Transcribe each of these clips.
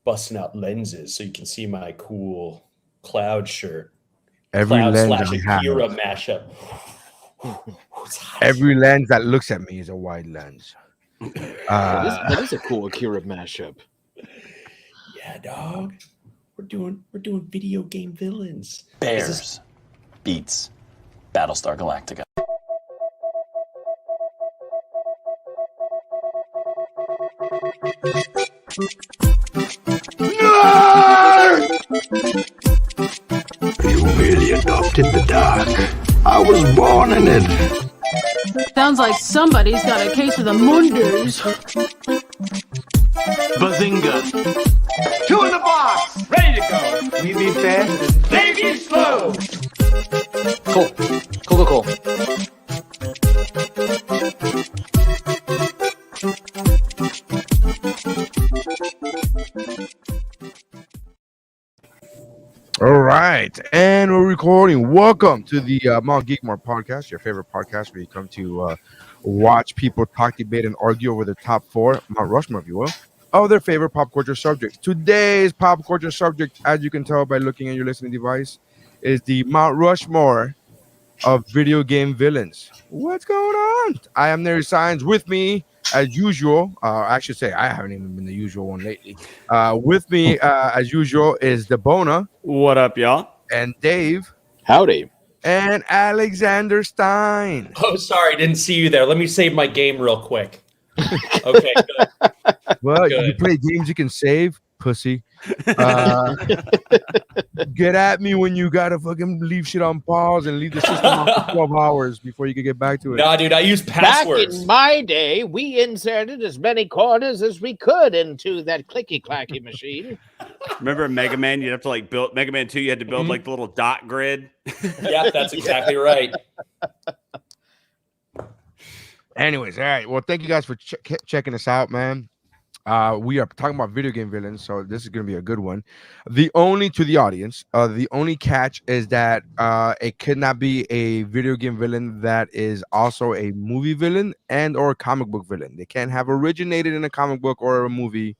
busting out lenses so you can see my cool Cloud shirt. Every Cloud lens slash I have, Akira mashup. every lens that looks at me is a wide lens. That is a cool Akira mashup. Yeah, dog. We're doing video game villains. Bears beats Battlestar Galactica. You really adopted the dark. I was born in it. Sounds like somebody's got a case of the Mondays. Bazinga. 2 in the box. Ready to go. We be fast. They be slow. Cool. All right, and we're recording. Welcome to the Geekmore podcast, your favorite podcast where you come to watch people talk, debate, and argue over the top 4 Mt.Rushmore, if you will, of their favorite pop culture subjects. Today's pop culture subject, as you can tell by looking at your listening device, is the Mt.Rushmore of video game villains. What's going on? I am Nary Signs. With me, as usual, I should say I haven't even been the usual one lately. With me, as usual, is the Bona. What up, y'all? And Dave. Howdy. And Alexander Stein. Oh, sorry, didn't see you there. Let me save my game real quick. Okay, good. Well, Good. you play games you can save, pussy. Get at me when you gotta fucking leave shit on pause and leave the system on for 12 hours before you can get back to it. Nah, dude, I use Back passwords. in my day, we inserted as many quarters as we could into that clicky-clacky machine. Remember in Mega Man, you'd have to like build Mega Man 2, you had to build like the little dot grid. Yeah, that's exactly right. Anyways, all right. Well, thank you guys for checking us out, man. We are talking about video game villains, so this is going to be a good one. The only catch is that it could not be a video game villain that is also a movie villain and or a comic book villain. They can't have originated in a comic book or a movie,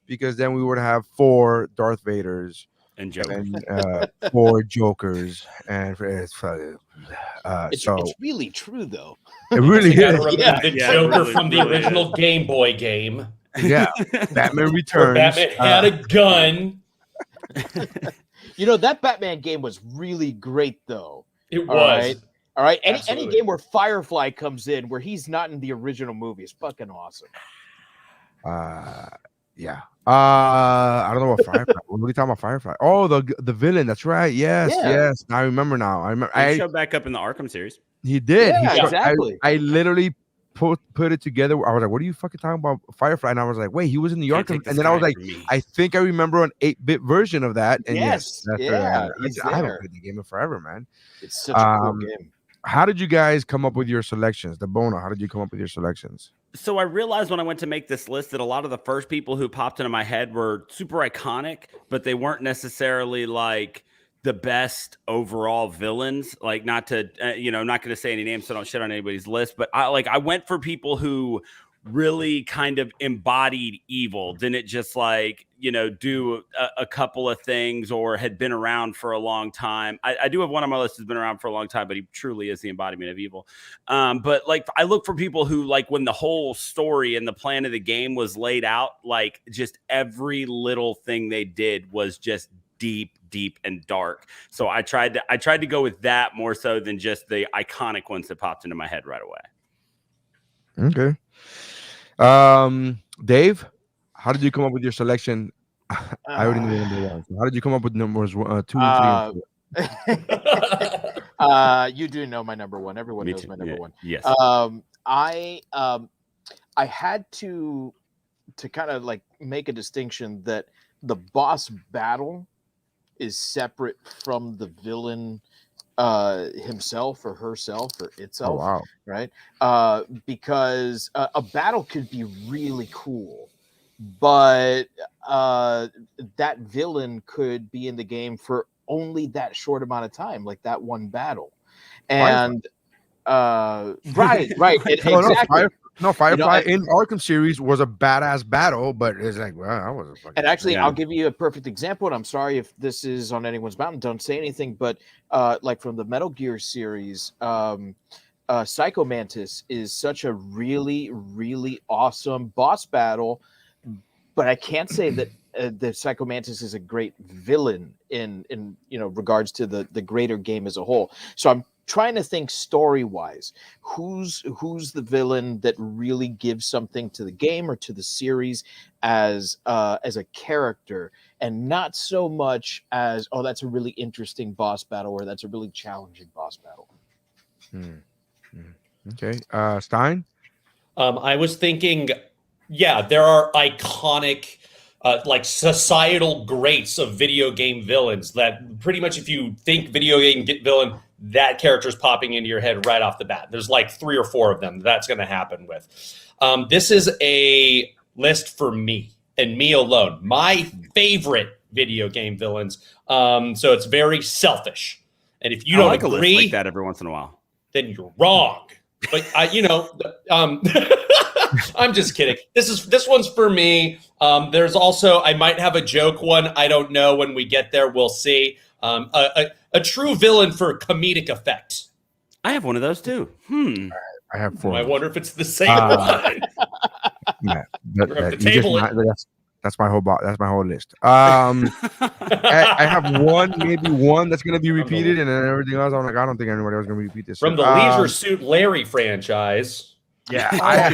because then we would have 4 Darth Vaders And Joker. and 4 Jokers, and It's really true, though. it really You gotta is. remember the Yeah, Joker really, from the really original Game Boy game. Yeah, Batman Where Returns. Batman had a gun. You know, that Batman game was really great, though. It All was. right. Any Absolutely. game where Firefly comes in, where he's not in the original movie, is fucking awesome. Yeah. I don't know what Firefly. What are you talking about? Firefly? Oh, the villain. That's right. Yes, Yeah. yes. I remember now. I remember. He showed back up in the Arkham series. He did. Yeah, He showed- exactly. I literally put it together. I was like, "What are you fucking talking about, Firefly?" And I was like, "Wait, he was in the Can't Arkham." take this And then I was guy like, from me. "I think I remember an 8-bit version of that." And Yes, that's yeah, right. he's I haven't there. played the game in forever, man. It's such a cool game. How did you guys come up with your selections? The Bono, how did you come up with your selections? So I realized when I went to make this list that a lot of the first people who popped into my head were super iconic, but they weren't necessarily like the best overall villains. Like, not to, not going to say any names so I don't shit on anybody's list, but I went for people who really kind of embodied evil, didn't just do a couple of things or had been around for a long time. I do have one on my list who's been around for a long time, but he truly is the embodiment of evil. But like, I look for people who, like, when the whole story and the plan of the game was laid out, like, just every little thing they did was just deep and dark. So I tried to go with that more so than just the iconic ones that popped into my head right away. Okay. Dave, how did you come up with your selection? I already know number 1. So how did you come up with numbers 2 and 3? You do know my number 1. Everyone knows my number 1. Yes. I had to kind of like make a distinction that the boss battle is separate from the villain himself or herself or itself. Oh, wow. Right? Because a battle could be really cool, but that villain could be in the game for only that short amount of time, like that one battle. And right. Exactly. No, Firefly You know, in Arkham series was a badass battle, but it's like, well, I was fucking. And actually, Yeah. I'll give you a perfect example. And I'm sorry if this is on anyone's mountain. Don't say anything. But like from the Metal Gear series, Psycho Mantis is such a really, really awesome boss battle. But I can't say that the Psycho Mantis is a great villain in regards to the greater game as a whole. So I'm trying to think story wise, who's the villain that really gives something to the game or to the series as a character, and not so much as, oh, that's a really interesting boss battle or that's a really challenging boss battle. Okay, Stein. I was thinking, yeah, there are iconic, like societal greats of video game villains that pretty much, if you think video game villain, that character's popping into your head right off the bat. There's like 3 or 4 of them that's going to happen with. This is a list for me and me alone. My favorite video game villains. So it's very selfish. And if you don't like agree, a list like that every once in a while, then you're wrong. But I'm just kidding. This one's for me. There's also, I might have a joke one. I don't know. When we get there, we'll see. A true villain for comedic effect. I have one of those too. I have 4. I wonder if it's the same one. Yeah, that's my whole that's my whole list. I have maybe one that's gonna be repeated, and then everything else. I'm like, I don't think anybody else is gonna repeat this. From the Leisure Suit Larry franchise. Yeah,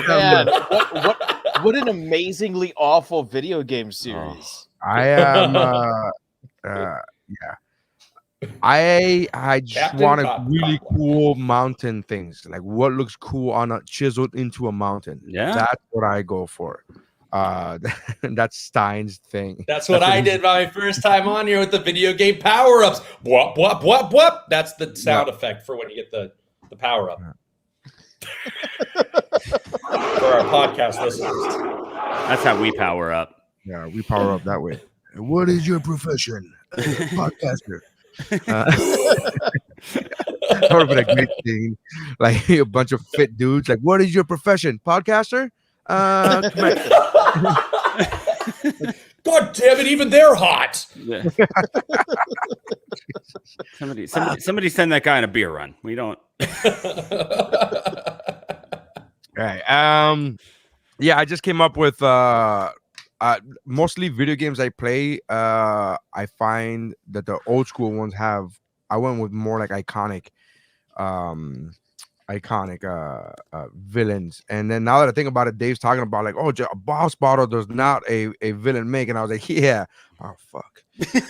Man, what an amazingly awful video game series. I am. Yeah. I just Captain want Cop- really Cop- cool mountain things, like what looks cool on a chiseled into a mountain. Yeah. That's what I go for. That's Stein's thing. That's what I did my first time on here with the video game power-ups. Whoop, whoop, whoop, whoop. That's the sound effect for when you get the power-up. For our podcast listeners. That's how we power up. Yeah, we power up that way. What is your profession? Podcaster. That would have been a great thing. Like a bunch of fit dudes. Like, what is your profession? Podcaster? God damn it, even they're hot. Yeah. Somebody send that guy on a beer run. We don't. Right. Yeah, I just came up with mostly video games I play. I find that the old school ones I went with more like iconic villains. And then now that I think about it, Dave's talking about like, oh, a boss battle does not a villain make, and I was like, yeah, oh fuck.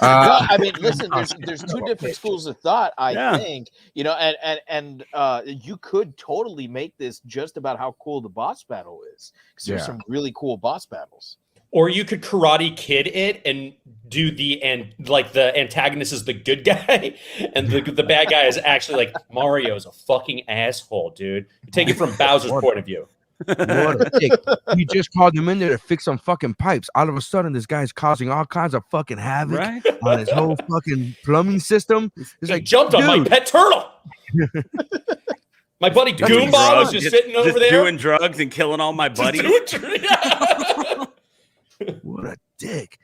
Well, I mean, listen, there's 2 different schools of thought, I think, and you could totally make this just about how cool the boss battle is, because there's some really cool boss battles. Or you could Karate Kid it and do the antagonist is the good guy, and the bad guy is actually like Mario's a fucking asshole, dude. You take it from Bowser's point of view. What a dick. You just called him in there to fix some fucking pipes. All of a sudden, this guy's causing all kinds of fucking havoc on his whole fucking plumbing system. He jumped on my pet turtle. My buddy Goomba was just sitting over there doing drugs and killing all my buddies. What a dick.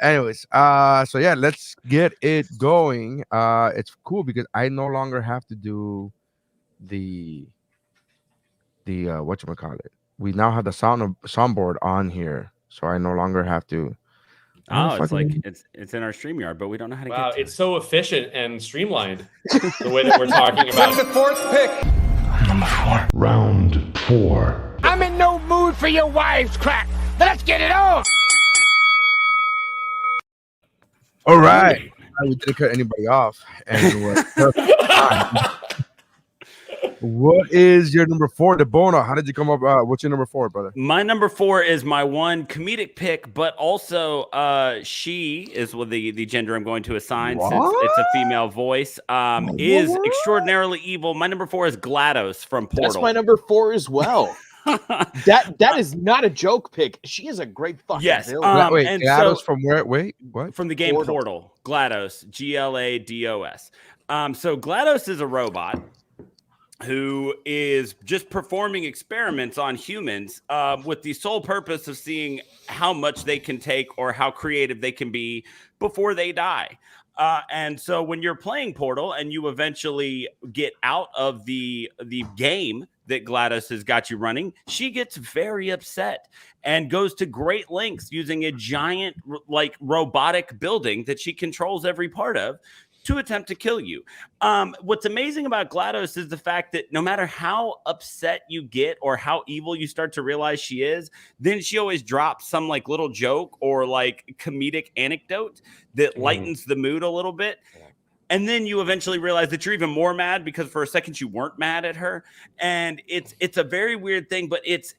Anyways, so yeah, let's get it going. It's cool because I no longer have to do the whatchamacallit. We now have the soundboard on here, so I no longer have to. Oh, it's like it's in our StreamYard, but we don't know how to get to it's so efficient and streamlined the way that we're talking about. The 4th pick. Number 4. Round 4. I'm in no mood for your wives' crack. Let's get it on. All right. We didn't cut anybody off, and we're perfect time. What is your number 4, DeBono? How did you come up? What's your number 4, brother? My number 4 is my one comedic pick, but also she is the gender I'm going to assign since it's a female voice. Is extraordinarily evil. My number 4 is GLaDOS from Portal. That's my number 4 as well. that is not a joke pick. She is a great fucking villain. Wait, GLaDOS from where? Wait, what? From the game Portal. GLaDOS, GLaDOS. So GLaDOS is a robot who is just performing experiments on humans with the sole purpose of seeing how much they can take or how creative they can be before they die. And so when you're playing Portal and you eventually get out of the game that GLaDOS has got you running, she gets very upset and goes to great lengths using a giant like robotic building that she controls every part of to attempt to kill you. What's amazing about GLaDOS is the fact that no matter how upset you get or how evil you start to realize she is, then she always drops some like little joke or like comedic anecdote that lightens the mood a little bit. And then you eventually realize that you're even more mad because for a second you weren't mad at her. And it's a very weird thing, but it's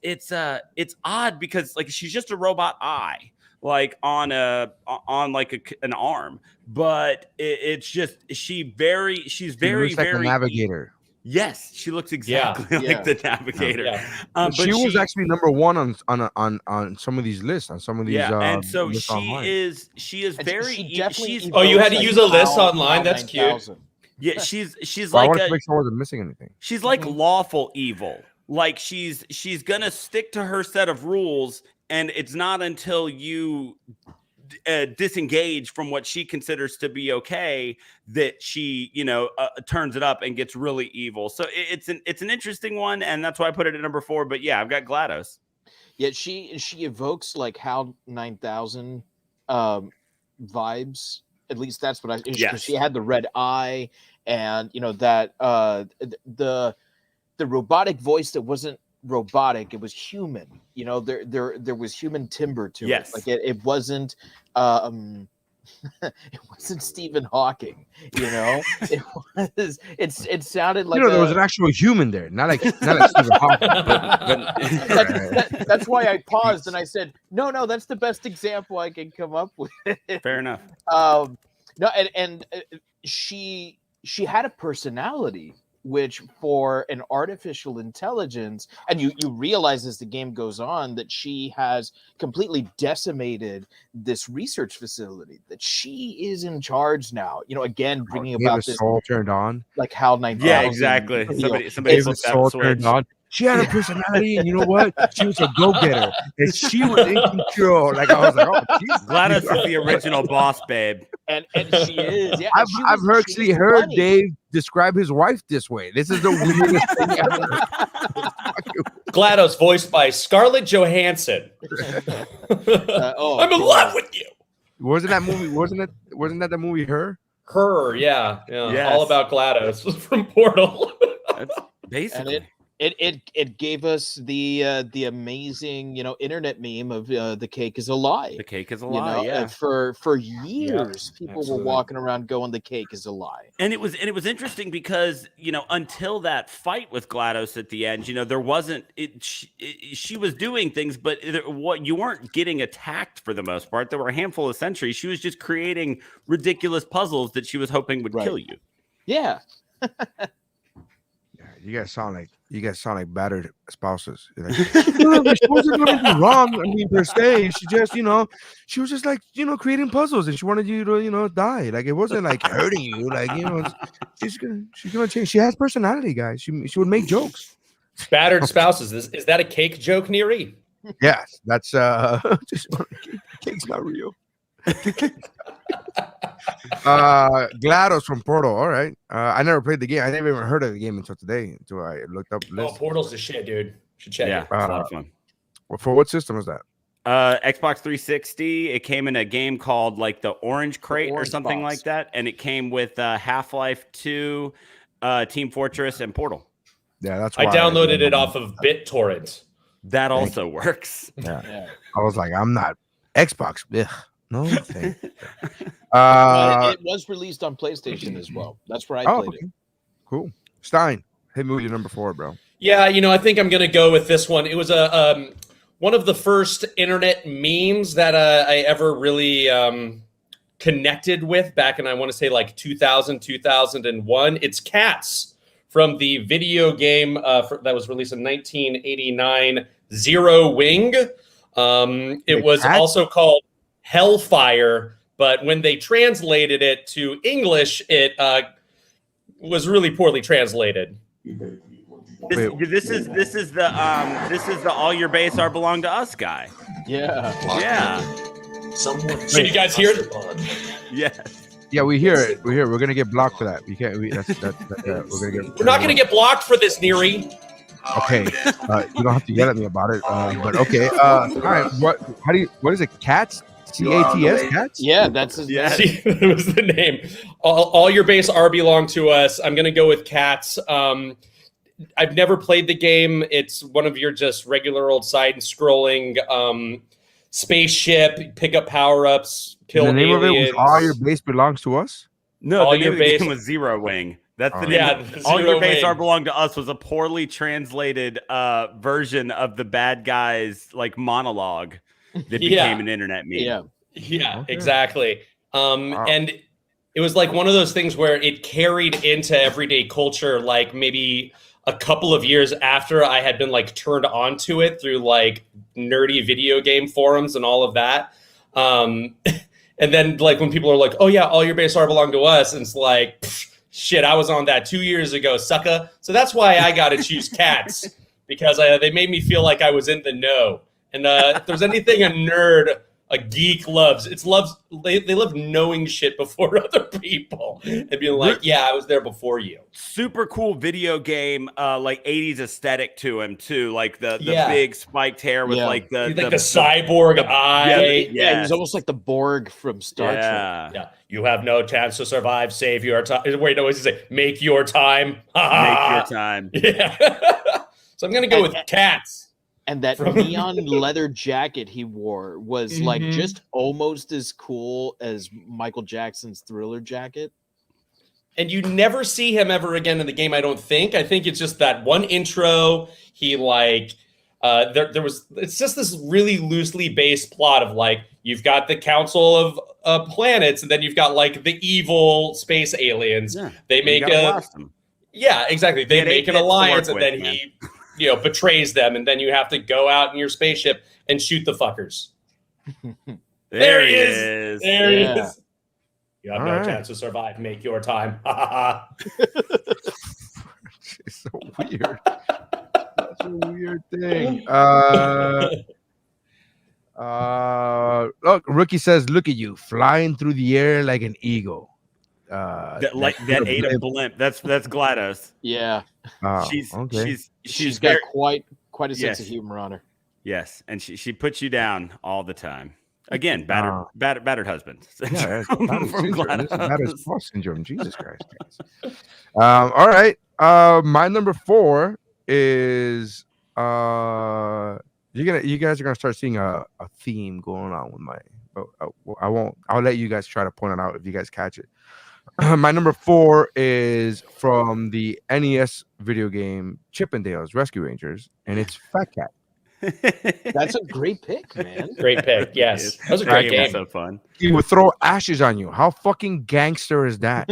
odd because like she's just a robot eye, like on like an arm, but it's just she's very like very a navigator. Yes, she looks exactly like the navigator. But she was actually number one on some of these lists, on some of these. And so And she definitely Oh, you had to like use a list HAL online? That's cute. 9000. Yeah, she's Well, I like wanted to make sure I wasn't missing anything. she's like lawful evil. Like she's gonna stick to her set of rules, and it's not until you disengage from what she considers to be okay that she turns it up and gets really evil. So it's an interesting one, and that's why I put it at number 4. But yeah, I've got GLaDOS. Yeah, she evokes like HAL 9000 vibes. At least that's what because she had the red eye, and that the robotic voice that wasn't robotic, it was human. There was human timber to it. Like it wasn't it wasn't Stephen Hawking. It sounded like there was an actual human there, not like Stephen Hawking. That's why I paused and I said, no, that's the best example I can come up with. Fair enough. No, and she had a personality, which for an artificial intelligence, and you realize as the game goes on that she has completely decimated this research facility, that she is in charge now. Again, bringing about this soul turned on, like HAL 9000. Yeah, exactly. Somebody flipped that switch. She had a personality, and you know what? She was a go-getter, and she was in control. Like I was like, oh, Jesus. GLaDOS is the original boss, babe. And she is. Yeah, I've actually heard Dave describe his wife this way. This is the weirdest thing ever. GLaDOS, voiced by Scarlett Johansson. I'm in love with you. Wasn't that movie? Wasn't that the movie Her? Her, yeah. Yes. All about GLaDOS from Portal. That's basically. And it gave us the amazing internet meme of the cake is a lie. The cake is a lie. Yeah. For years, people were walking around going, the cake is a lie. And it was interesting because until that fight with GLaDOS at the end, there wasn't she was doing things, but what you weren't getting attacked for the most part. There were a handful of sentries. She was just creating ridiculous puzzles that she was hoping would kill you. Yeah. You guys sound like battered spouses. You're like, she wasn't doing anything wrong. I mean, per se, she just, she was just like, creating puzzles, and she wanted you to, die. Like it wasn't like hurting you. Like she's gonna change. She has personality, guys. She would make jokes. Battered spouses. Is that a cake joke, Neri? Yes, that's just cake's not real. GLaDOS from Portal. All right. I never played the game. I never even heard of the game until today, until I looked up the list. Oh, Portal's the shit, dude. Should check it. It's a lot of fun. For what system is that? Xbox 360. It came in a game called like the Orange Crate or something like that, and it came with Half-Life 2, Team Fortress, and Portal. Yeah, that's why I downloaded it off of BitTorrent. That also works. Yeah. I was like, I'm not Xbox. Ugh. No, thank you. It was released on PlayStation as well. That's where I played it. Cool. Stein, hit me with your number 4, bro. Yeah, I think I'm gonna go with this one. It was one of the first internet memes that I ever really connected with back in, I want to say like 2000, 2001. It's Cats from the video game that was released in 1989, Zero Wing. It was Cats? also called Hellfire, but when they translated it to English, it was really poorly translated. This is the all your base are belong to us guy. Yeah. Can you guys hear it? Yes. Yeah, we hear it. We hear it. We're gonna get blocked for that. We can't. We're not gonna get blocked for this, Neri. Okay. You don't have to yell at me about it. But okay. All right. What is it? Cats? CATS? Cats? Yeah, that's his Yeah. name. That was the name. All your base are belong to us. I'm gonna go with cats. I've never played the game. It's one of your just regular old side scrolling spaceship, pick up power ups, kill The name aliens. of it was All Your Base Belongs to Us? No, All the your name of the base- game was Zero Wing. That's the Oh, name. yeah, All Zero your base Wing. are belong to us was a poorly translated version of the bad guys like monologue that became an internet meme. Yeah. Yeah, Okay. exactly. Wow. And it was like one of those things where it carried into everyday culture, like maybe a couple of years after I had been like turned onto it through like nerdy video game forums and all of that. And then like when people are like, oh yeah, all your base are belong to us. And it's like, pfft, shit, I was on that 2 years ago, sucker. So that's why I got to choose cats because they made me feel like I was in the know. And if there's anything a nerd, a geek loves, they love knowing shit before other people and being like, yeah, I was there before you. Super cool video game, like 80s aesthetic to him too, like the big spiked hair with like the cyborg eye. Yeah, he's almost like the Borg from Star Trek. Yeah, you have no chance to survive. Save your time. Wait, no, what does he say? Make your time. Make your time. Yeah. So I'm gonna go with cats. And that neon leather jacket he wore was like just almost as cool as Michael Jackson's Thriller jacket. And you never see him ever again in the game, I don't think. I think it's just that one intro. He like it's just this really loosely based plot of like you've got the Council of Planets, and then you've got like the evil space aliens. Yeah. They make exactly. They make an alliance, and then he betrays them, and then you have to go out in your spaceship and shoot the fuckers. There he is. There he is. You have no chance to survive. Make your time. It's so weird. That's a weird thing. Look, Rookie says, "Look at you flying through the air like an eagle." That ate a blimp. That's GLaDOS. Yeah. She's got quite a sense of humor on her. Yes, and she puts you down all the time. Again, battered husband. Yeah, from GLaDOS. battered spouse syndrome. Jesus Christ. All right. My number 4 is you guys are gonna start seeing a theme going on with my. I won't. I'll let you guys try to point it out if you guys catch it. My number 4 is from the NES video game Chip 'n Dale's Rescue Rangers, and it's Fat Cat. That's a great pick, man. Great pick. Yes, that was a great game. So fun. He would throw ashes on you. How fucking gangster is that?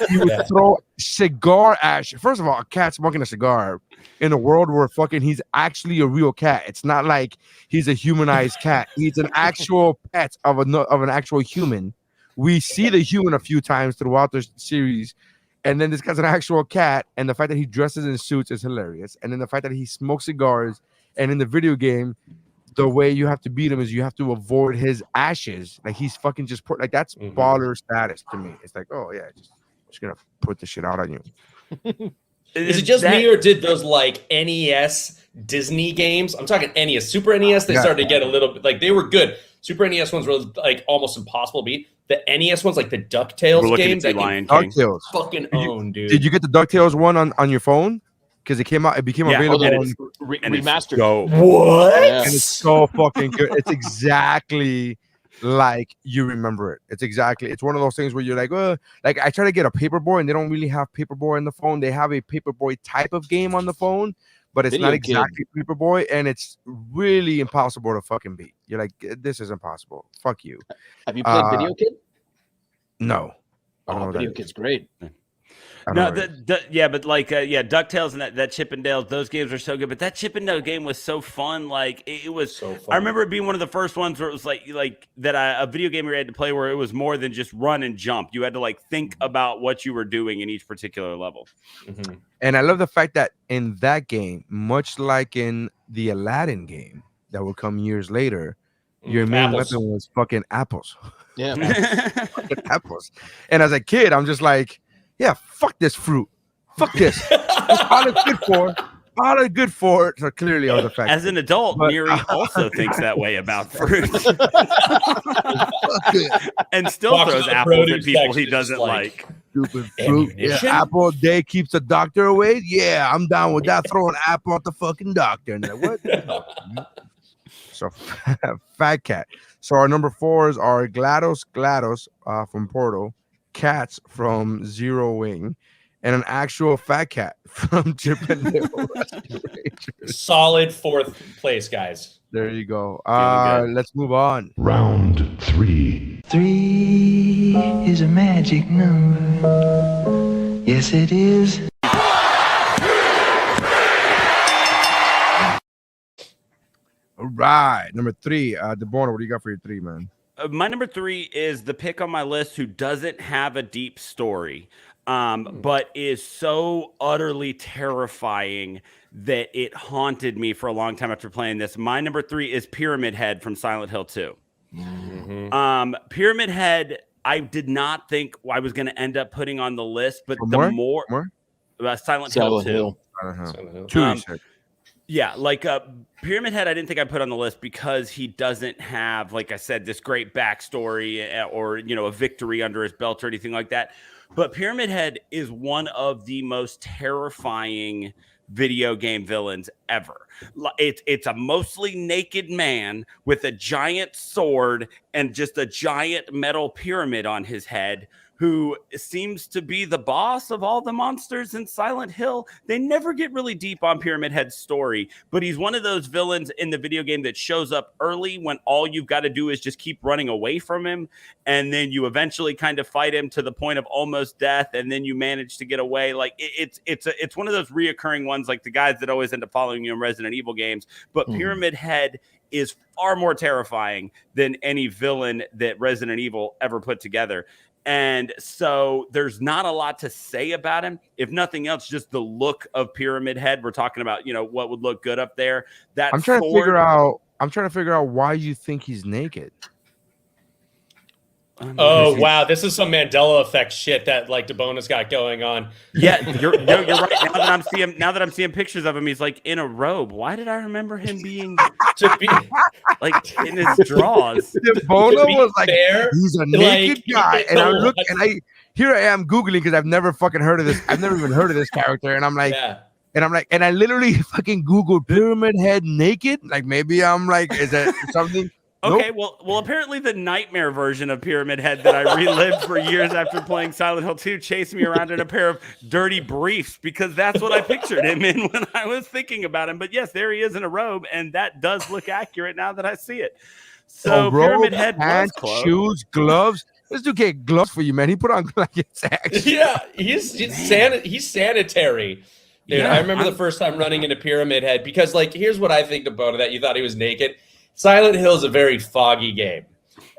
He would throw cigar ash. First of all, a cat smoking a cigar in a world where fucking he's actually a real cat. It's not like he's a humanized cat. He's an actual pet of an actual human. We see the human a few times throughout the series, and then this guy's an actual cat. And the fact that he dresses in suits is hilarious. And then the fact that he smokes cigars. And in the video game, the way you have to beat him is you have to avoid his ashes. Like he's fucking just like that's baller status to me. It's like, oh yeah, just gonna put the shit out on you. Is it just me, or did those like NES Disney games? I'm talking NES, Super NES. They started to get a little bit like they were good. Super NES ones were like almost impossible to beat. The NES ones, like the DuckTales games, that DuckTales fucking own, dude. Did you get the DuckTales one on your phone? Because it became available and remastered. What? And it's so fucking good. It's exactly like you remember it. It's one of those things where you're like, like I try to get a Paperboy and they don't really have Paperboy on the phone. They have a Paperboy type of game on the phone, but it's not exactly Paperboy, and it's really impossible to fucking beat. You're like, this is impossible. Fuck you. Have you played Video Kid? No. Video Kid's great. No, but like, DuckTales and that Chip and Dale, those games are so good. But that Chip and Dale game was so fun. Like, it was so fun. I remember it being one of the first ones where it was like that a video game you had to play where it was more than just run and jump. You had to like think about what you were doing in each particular level. Mm-hmm. And I love the fact that in that game, much like in the Aladdin game that will come years later, your main weapon was fucking apples. Yeah, fucking apples. And as a kid, I'm just like, yeah, fuck this fruit. Fuck this. That's all it's good for. All it's good for. So clearly, I was affected. As an adult, Neri also thinks that way about fruit, and still throws apples at people he doesn't like. Stupid fruit. Yeah, apple a day keeps the doctor away. Yeah, I'm down with that. Throw an apple at the fucking doctor. And like, what? So, Fat Cat. So our number 4s are GLaDOS from Portal, Cats from Zero Wing, and an actual fat cat from Chip and Dale Rescue Rangers. Solid 4th place, guys. There you go. Let's move on. Round 3. 3 is a magic number. Yes, it is. All right, number 3. DeBorno, what do you got for your 3, man? My number 3 is the pick on my list who doesn't have a deep story, but is so utterly terrifying that it haunted me for a long time after playing this. My number 3 is Pyramid Head from Silent Hill 2. Mm-hmm. Pyramid Head, I did not think I was going to end up putting on the list, but more? Silent Hill 2. Silent Hill. Yeah, like Pyramid Head, I didn't think I put on the list because he doesn't have, like I said, this great backstory or, a victory under his belt or anything like that. But Pyramid Head is one of the most terrifying video game villains ever. It's a mostly naked man with a giant sword and just a giant metal pyramid on his head, who seems to be the boss of all the monsters in Silent Hill. They never get really deep on Pyramid Head's story, but he's one of those villains in the video game that shows up early when all you've got to do is just keep running away from him, and then you eventually kind of fight him to the point of almost death, and then you manage to get away. Like it's one of those reoccurring ones, like the guys that always end up following you in Resident Evil games. But Pyramid Head is far more terrifying than any villain that Resident Evil ever put together. And so there's not a lot to say about him. If nothing else, just the look of Pyramid Head. We're talking about, what would look good up there. I'm trying to figure out why you think he's naked. Oh, wow. This is some Mandela effect shit that like DeBona's got going on. Yeah, you're right. Now that I'm seeing pictures of him, he's like in a robe. Why did I remember him being like in his drawers? DeBona was like, he's a naked guy. And I look and here I am Googling because I've never fucking heard of this. I've never even heard of this character. And I'm like, and I literally fucking Googled Pyramid Head naked. Like maybe I'm like, is that something? Okay, well, apparently the nightmare version of Pyramid Head that I relived for years after playing Silent Hill 2 chased me around in a pair of dirty briefs because that's what I pictured him in when I was thinking about him. But yes, there he is in a robe, and that does look accurate now that I see it. So Pyramid Head was close. Shoes, gloves. This dude get gloves for you, man. He put on like it's actually. Yeah, he's sanitary. Dude, I remember the first time running into Pyramid Head because, like, here's what I think about that. You thought he was naked. Silent Hill is a very foggy game.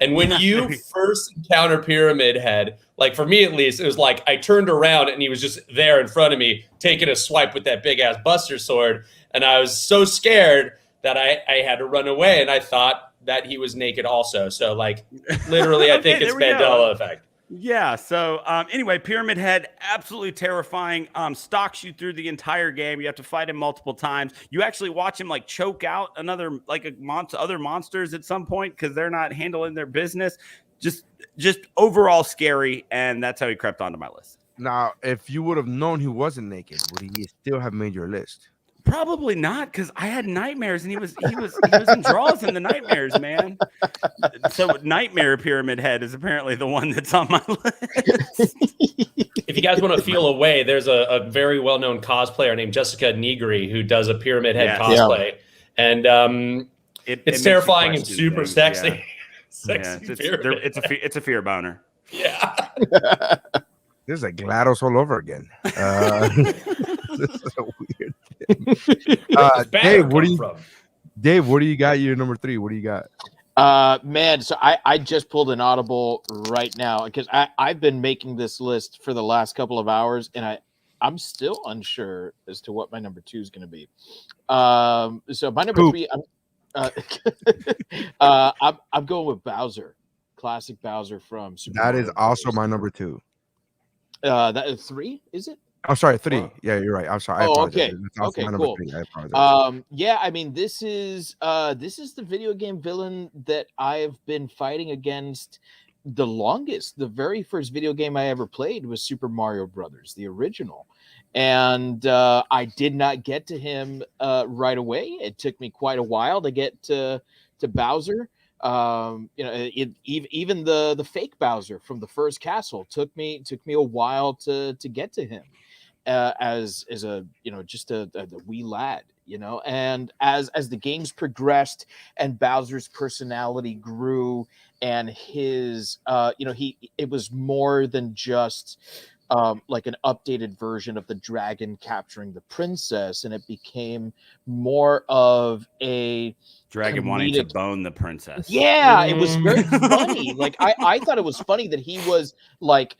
And when you first encounter Pyramid Head, like for me at least, it was like I turned around and he was just there in front of me taking a swipe with that big-ass Buster Sword. And I was so scared that I had to run away. And I thought that he was naked also. So, like, literally, I think it's Mandela effect. Yeah. So anyway, Pyramid Head, absolutely terrifying. Stalks you through the entire game. You have to fight him multiple times. You actually watch him like choke out other monsters at some point because they're not handling their business. Just overall scary, and that's how he crept onto my list. Now, if you would have known he wasn't naked, would he still have made your list? Probably not, because I had nightmares, and he was in draws in the nightmares, man. So Nightmare Pyramid Head is apparently the one that's on my list. If you guys want to feel away, there's a very well-known cosplayer named Jessica Negri who does a Pyramid Head cosplay, and it's terrifying and super sexy. It's a fear boner. Yeah. This is like GLaDOS all over again. This is a weird thing. Dave, what do you got? Your number 3. What do you got? Man, so I just pulled an audible right now because I've been making this list for the last couple of hours, and I'm still unsure as to what my number 2 is going to be. So my number 3, I'm going with Bowser, classic Bowser from Super That Mario is also Brothers. my number 2. That is 3, is it? I'm sorry, 3. Wow. Yeah, you're right. I'm sorry. Oh, I okay. okay, Okay, my cool. 3. I apologize. Yeah, I mean, this is the video game villain that I've been fighting against the longest. The very first video game I ever played was Super Mario Brothers, the original. And I did not get to him right away. It took me quite a while to get to Bowser. Even the fake Bowser from the first castle took me a while to get to him. As a just a wee lad, and as the games progressed and Bowser's personality grew and his it was more than just like an updated version of the dragon capturing the princess, and it became more of a dragon wanting to bone the princess. Yeah, it was very funny. Like I thought it was funny that he was like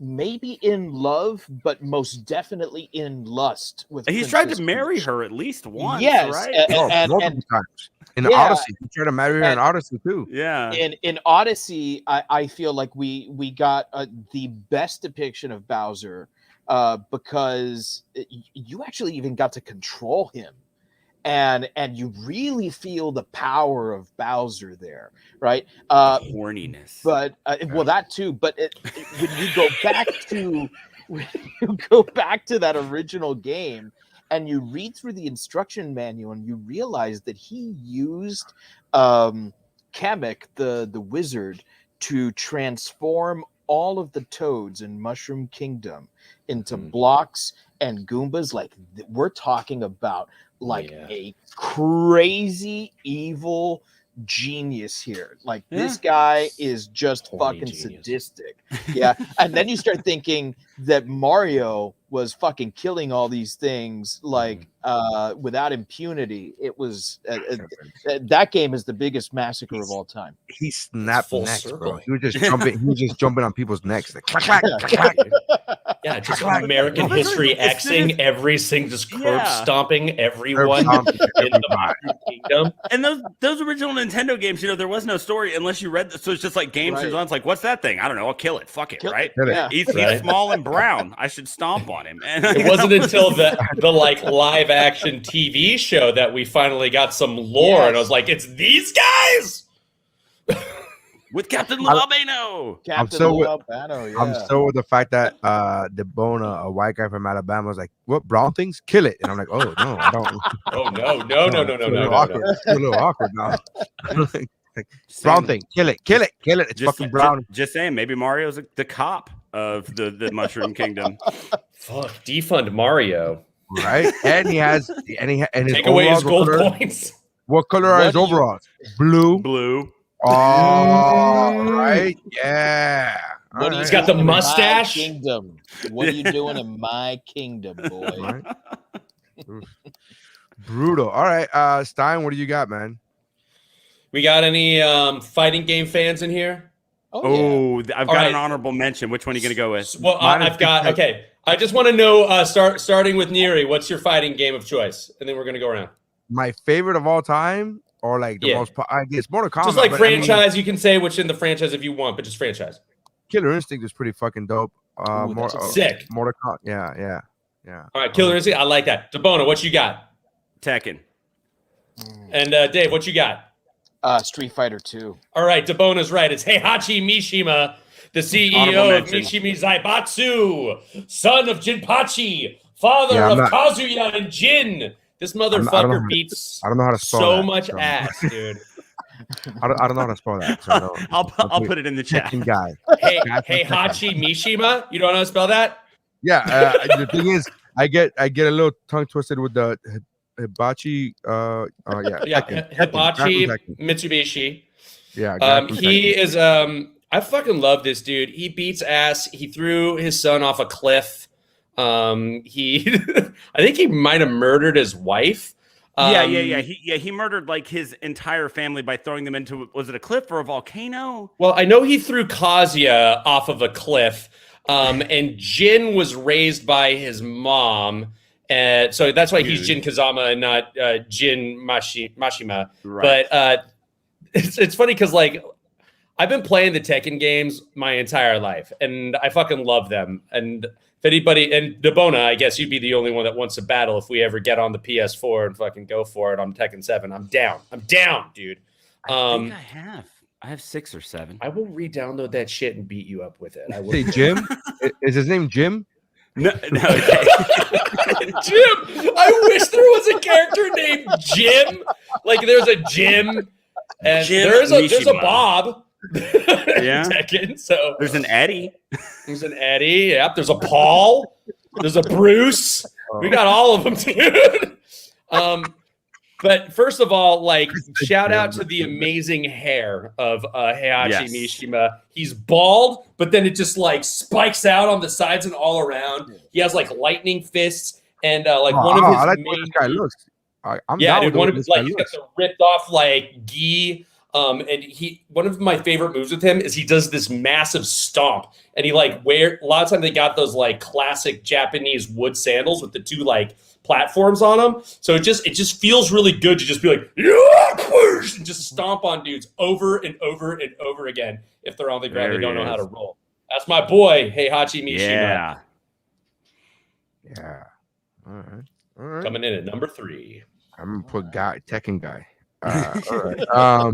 maybe in love, but most definitely in lust with. He's tried to marry her at least once. Yes, right? And times. In Odyssey, he tried to marry her in Odyssey too. Yeah. In Odyssey, I feel like we got the best depiction of Bowser because you actually even got to control him. And you really feel the power of Bowser there, right? Horniness, but well, that too. But when you go back to that original game, and you read through the instruction manual, and you realize that he used Kamek, the wizard, to transform all of the toads in Mushroom Kingdom into blocks and Goombas. Like we're talking about. A crazy evil genius here. Like this guy is just fucking sadistic. Yeah. And then you start thinking that Mario was fucking killing all these things without impunity. It was that game is the biggest massacre of all time. He snapped necks, bro. He was just jumping on people's necks. Like, clack, clack, clack. Yeah, just American history Xing every single, just curb stomping everyone in the Mushroom Kingdom. And those original Nintendo games, there was no story unless you read. So it's just like Game turns on. It's like, what's that thing? I don't know. I'll kill it. Fuck it, right? He's small and brown. I should stomp on him. And it wasn't until the like live action TV show that we finally got some lore, and I was like, it's these guys. With Captain Lou Albano. I'm so with the fact that DeBona, a white guy from Alabama, was like, "What brown things? Kill it!" And I'm like, "Oh no, I don't." Oh no! It's a little awkward now. Brown thing, kill it! It's fucking brown. Just saying, maybe Mario's the cop of the Mushroom Kingdom. Fuck, defund Mario, right? And his take away his gold points. What color are his overalls? Blue. Oh, right. Yeah. He's got the mustache. Kingdom. What are you doing in my kingdom, boy? Right. Brutal. All right. Stein, what do you got, man? We got any fighting game fans in here? Oh, yeah. I've got an honorable mention. Which one are you going to go with? Well, I've got, okay. I just want to know, starting with Neri, what's your fighting game of choice? And then we're going to go around. My favorite of all time? Or like the most, I guess, Mortal Kombat. Just like franchise, you can say which in the franchise if you want, but just franchise. Killer Instinct is pretty fucking dope. Sick. Mortal Kombat, yeah. All right, Killer Instinct, I like that. DeBona, what you got? Tekken. And Dave, what you got? Street Fighter 2. All right, DeBona's right. It's Heihachi Mishima, the CEO of Mishimi Zaibatsu, son of Jinpachi, father of Kazuya and Jin. This motherfucker beats I don't know how to spell so that, much ass, dude. I don't know how to spell that. So I'll put it in the chat. Guy. Heihachi Mishima. You don't know how to spell that? Yeah. The thing is, I get a little tongue twisted with the Hibachi. Hibachi Mitsubishi. Yeah. He is I fucking love this dude. He beats ass. He threw his son off a cliff. He, I think he might have murdered his wife. Yeah. He murdered like his entire family by throwing them into, was it a cliff or a volcano? Well, I know he threw Kazuya off of a cliff. And Jin was raised by his mom. So that's why he's Jin Kazama and not Jin Mashima. Right. But it's funny because like I've been playing the Tekken games my entire life, and I fucking love them. And if anybody, and Debona, I guess you'd be the only one that wants to battle if we ever get on the PS4 and fucking go for it on Tekken 7. I'm down. I'm down, dude. I think I have 6 or 7. I will re-download that shit and beat you up with it. I will. Say Jim? Is his name Jim? No. Jim. I wish there was a character named Jim. Like there's a Jim, and Jim there's a Mishima. Bob. Yeah. Tekken, so There's an Eddie. There's an Eddie. Yep. There's a Paul. There's a Bruce. We got all of them, dude. But first of all, like, shout out to the amazing hair of Heihachi Mishima. He's bald, but then it just like spikes out on the sides and all around. He has like lightning fists and like one of his I like main. the way this guy looks. I'm Yeah, down dude, with one the of way his this guy like he's got looks. the ripped off like gi. And one of my favorite moves with him is he does this massive stomp, and he like a lot of times they got those like classic Japanese wood sandals with the 2 like platforms on them. So it just feels really good to just be like, yeah, and just stomp on dudes over and over and over again. If they're on the ground, they don't know how to roll. That's my boy, Heihachi Mishima. Yeah. All right. Coming in at number 3. I'm gonna put Tekken guy. All right.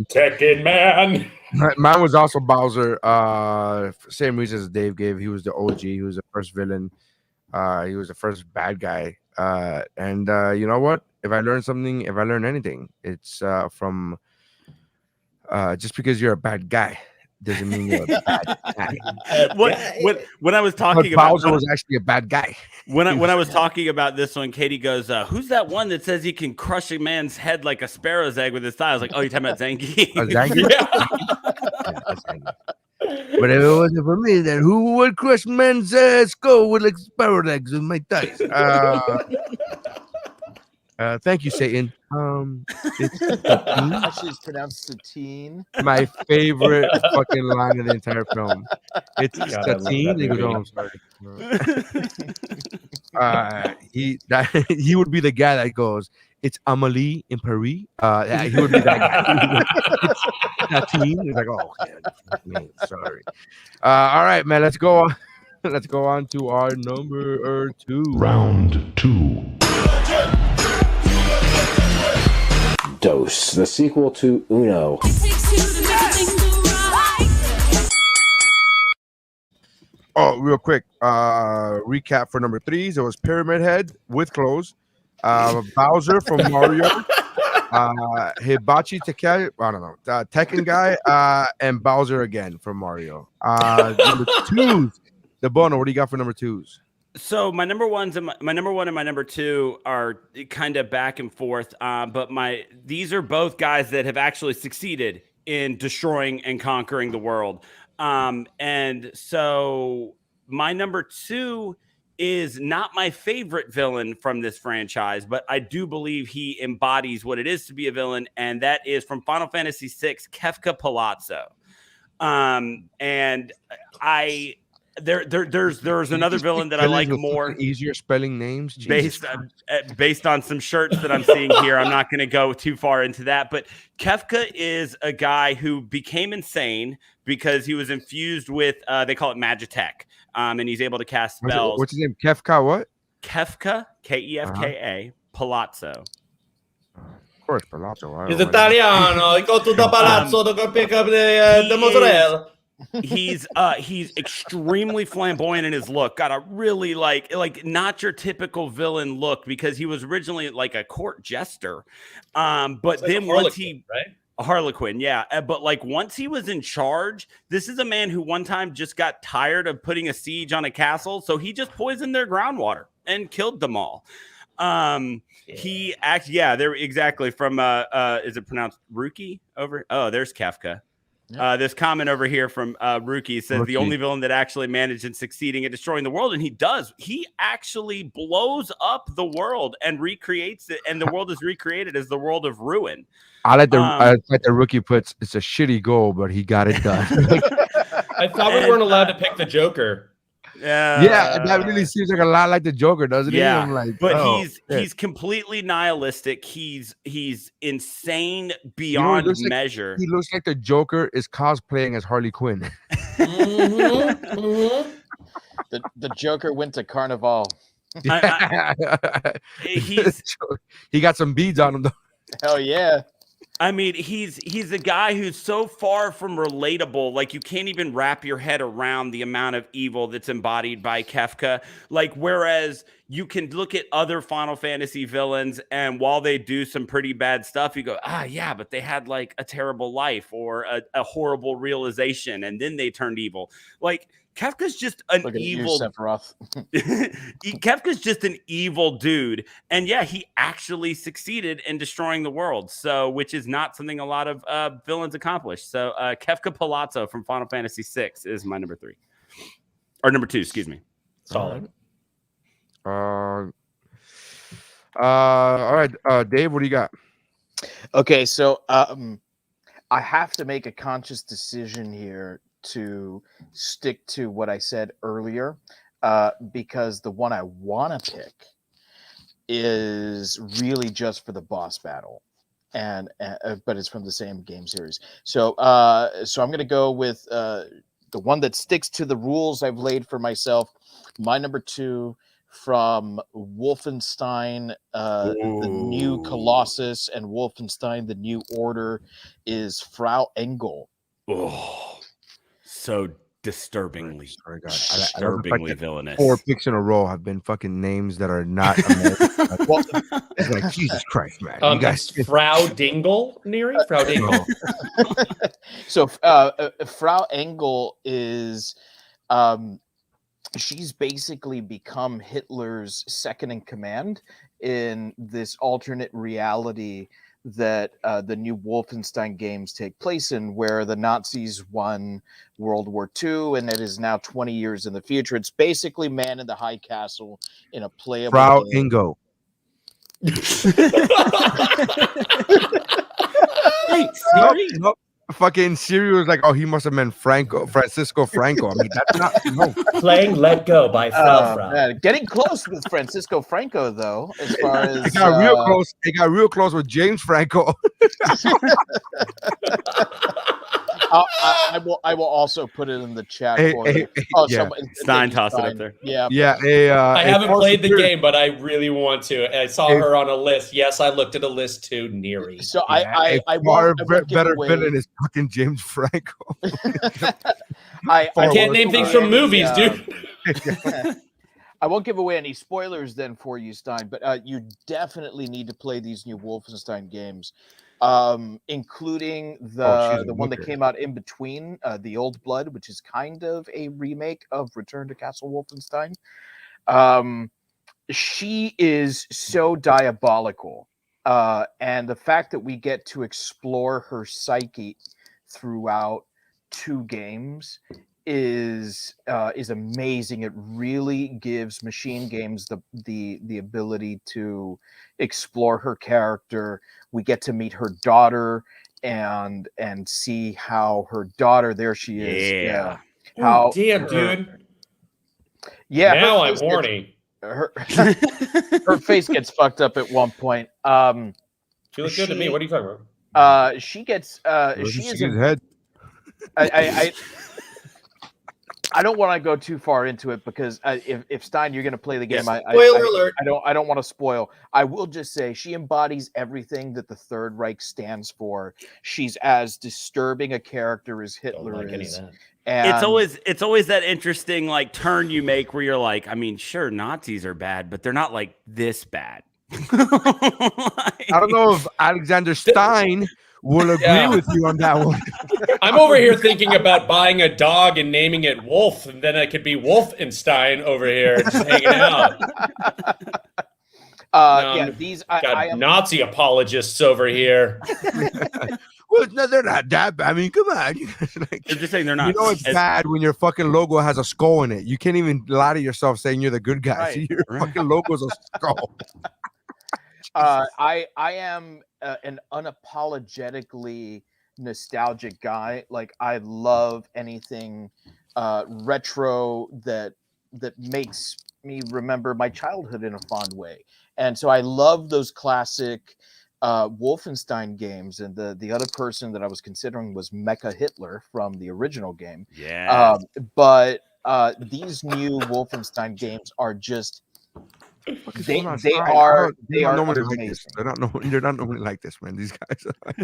Tekken man. Mine was also Bowser. Same reason as Dave gave. He was the OG. He was the first villain. He was the first bad guy. And you know what? If I learn anything, it's from just because you're a bad guy doesn't mean you're a bad guy. When I was talking about Bowser was actually a bad guy. When I was talking about this one, Katie goes, "Who's that one that says he can crush a man's head like a sparrow's egg with his thigh?" I was like, "Oh, you're talking about Zangief?" Zangief? Yeah, that's Zangief. But if it wasn't for me, then who would crush men's skull with like sparrow legs with my thighs? Thank you, Satan. Actually, it's pronounced Satine. My favorite fucking line of the entire film. It's Satine. He goes, "Oh, I'm sorry." He would be the guy that goes, "It's Amelie in Paris." He would be that guy. It's Satine. He's like, "Oh, man, sorry." All right, man. Let's go on. Let's go on to our number 2. Round 2. Dose, the sequel to Uno. Oh, real quick. Recap for number 3s. It was Pyramid Head with clothes. Bowser from Mario. Hibachi Takeshi. I don't know. Tekken guy. And Bowser again from Mario. Number 2s. The Bono, what do you got for number 2s? So my number 1s and my number 1 and my number 2 are kind of back and forth. But these are both guys that have actually succeeded in destroying and conquering the world. And so my number 2 is not my favorite villain from this franchise, but I do believe he embodies what it is to be a villain, and that is from Final Fantasy VI, Kefka Palazzo. And there's another villain that I like more. Easier spelling names based on some shirts that I'm seeing here. I'm not going to go too far into that, but Kefka is a guy who became insane because he was infused with they call it Magitech, and he's able to cast spells. What's his name? Kefka what? Kefka, Kefka, Palazzo. Of course, Palazzo. He's Italiano. He go to the palazzo to pick up the mozzarella. He's extremely flamboyant in his look. Got a really like not your typical villain look because he was originally like a court jester. But like then once a Harlequin, yeah. But like once he was in charge, this is a man who one time just got tired of putting a siege on a castle, so he just poisoned their groundwater and killed them all. He acts, they're exactly from is it pronounced Ruki over? Oh, there's Kefka. This comment over here from Rookie says Rookie. the only villain that actually managed and succeeding at destroying the world, and he does. He actually blows up the world and recreates it, and the world is recreated as the world of ruin. I like the Rookie puts. It's a shitty goal, but he got it done. I thought we weren't allowed to pick the Joker. Yeah, that really seems like a lot like the Joker, doesn't he? I'm like, but he's completely nihilistic. He's insane beyond measure. He looks like the Joker is cosplaying as Harley Quinn. The Joker went to Carnival. He got some beads on him though. Hell yeah. I mean, he's a guy who's so far from relatable. Like, you can't even wrap your head around the amount of evil that's embodied by Kefka. Like, whereas you can look at other Final Fantasy villains, and while they do some pretty bad stuff, you go, yeah, but they had like a terrible life or a horrible realization, and then they turned evil. Like, Kefka's just an evil. Kefka's just an evil dude, and yeah, he actually succeeded in destroying the world. So, which is not something a lot of villains accomplish. So, Kefka Palazzo from Final Fantasy VI is my number 3, or number 2. Excuse me. Solid. All right, Dave, what do you got? Okay, so I have to make a conscious decision here to stick to what I said earlier, because the one I want to pick is really just for the boss battle, but it's from the same game series. So I'm going to go with the one that sticks to the rules I've laid for myself. My number 2 from Wolfenstein, the New Colossus, and Wolfenstein: The New Order is Frau Engel. Oh. So disturbingly, disturbingly villainous. 4 picks in a row have been fucking names that are not American. It's like, Jesus Christ, man! You guys, Frau Dingle, Neri? Frau Dingle. So, Frau Engel is, she's basically become Hitler's second in command in this alternate reality that the new Wolfenstein games take place in, where the Nazis won World War II, and it is now 20 years in the future. It's basically Man in the High Castle in a playable Frau game. Ingo. No, fucking Siri was like, oh, he must have meant Francisco Franco. I mean, that's not Playing Let Go by Frau. Man, getting close with Francisco Franco, though, as far as it got real close. It got real close with James Franco. I will also put it in the chat for you. Stein tossed it up there. Yeah. I haven't played the game, but I really want to. I saw her on a list. Yes, I looked at a list too, Neri. So I better villain is fucking James Franco. I can't name things from movies, dude. I won't give away any spoilers then for you, Stein, but you definitely need to play these new Wolfenstein games. Including the one that came out in between, The Old Blood, which is kind of a remake of Return to Castle Wolfenstein. She is so diabolical, and the fact that we get to explore her psyche throughout 2 games is amazing. It really gives Machine Games the ability to explore her character. We get to meet her daughter and see how her daughter, there she is. Yeah. How damn, dude. Yeah. Now I'm horny. Her face gets fucked up at one point. She looks good to me. What are you talking about? She gets she is head. I don't want to go too far into it because if Stein, you're going to play the game, spoiler alert. I don't want to spoil. I will just say she embodies everything that the Third Reich stands for. She's as disturbing a character as Hitler is. And it's always that interesting like turn you make where you're like, I mean, sure, Nazis are bad, but they're not like this bad. I don't know if Alexander Stein will agree with you on that one. I'm over here thinking about buying a dog and naming it Wolf, and then I could be Wolfenstein over here just hanging out. These got Nazi apologists over here. Well, no, they're not that bad. I mean, come on. Like, They're just saying they're not. You know it's bad when your fucking logo has a skull in it. You can't even lie to yourself saying you're the good guy. Right. So your fucking logo's a skull. I am an unapologetically nostalgic guy. Like I love anything retro that makes me remember my childhood in a fond way. And so I love those classic Wolfenstein games. And the other person that I was considering was Mecha Hitler from the original game. Yeah. But these new Wolfenstein games are just they are normally amazing. like this. They're not normally like this, man. These guys are like,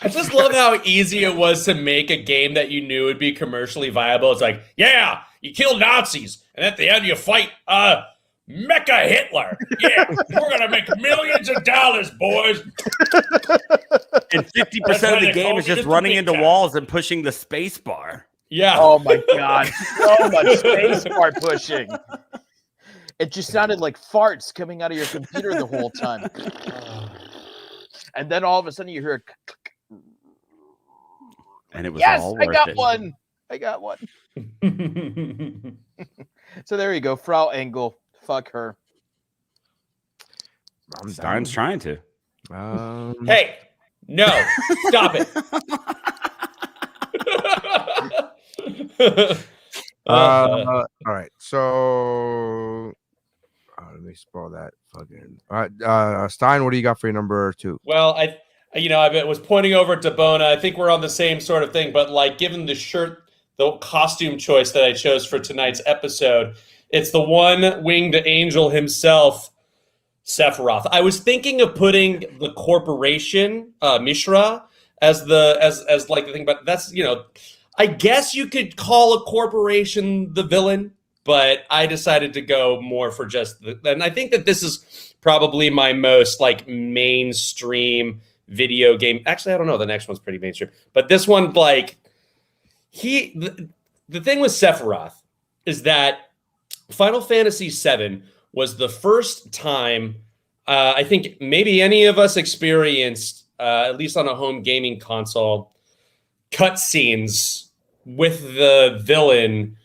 I just love how easy it was to make a game that you knew would be commercially viable. It's like, yeah, you kill Nazis, and at the end you fight Mecha Hitler. Yeah, we're gonna make millions of dollars, boys. And 50% of the game is just running into walls and pushing the space bar. Yeah. Oh my god, so much space bar pushing. It just sounded like farts coming out of your computer the whole time. And then all of a sudden you hear a and it was yes, all I worth got it. one. I got one. So there you go, Frau Engel. Fuck her. Stein's trying to. Hey, no, stop it. all right. So let me spell that fucking. All right, Stein, what do you got for your number 2? Well, I was pointing over to Bona. I think we're on the same sort of thing, but like, given the costume choice that I chose for tonight's episode, it's the one-winged angel himself, Sephiroth. I was thinking of putting the corporation, Mishra, as like the thing, but that's, I guess you could call a corporation the villain, but I decided to go more for just and I think that this is probably my most like mainstream video game. Actually, I don't know. The next one's pretty mainstream, but this one, like the thing with Sephiroth is that Final Fantasy VII was the first time I think maybe any of us experienced, at least on a home gaming console, cutscenes with the villain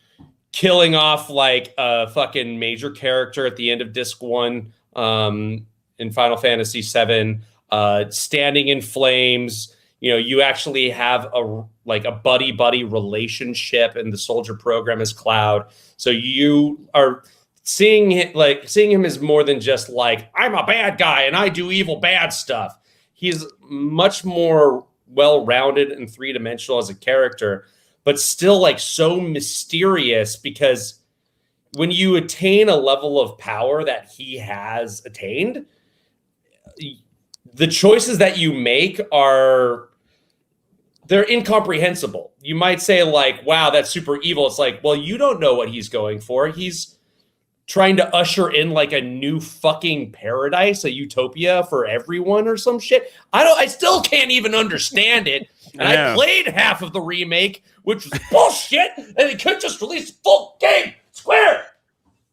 killing off like a fucking major character at the end of disc 1 in Final Fantasy VII, standing in flames. You actually have a buddy relationship in the soldier program as Cloud. So you are seeing him as more than just like, I'm a bad guy and I do evil bad stuff. He's much more well-rounded and three-dimensional as a character, but still like so mysterious, because when you attain a level of power that he has attained, the choices that you make they're incomprehensible. You might say like, wow, that's super evil. It's like, well, you don't know what he's going for. He's trying to usher in like a new fucking paradise, a utopia for everyone or some shit. I still can't even understand it. And I played half of the remake, which was bullshit, and they could just release full game Square.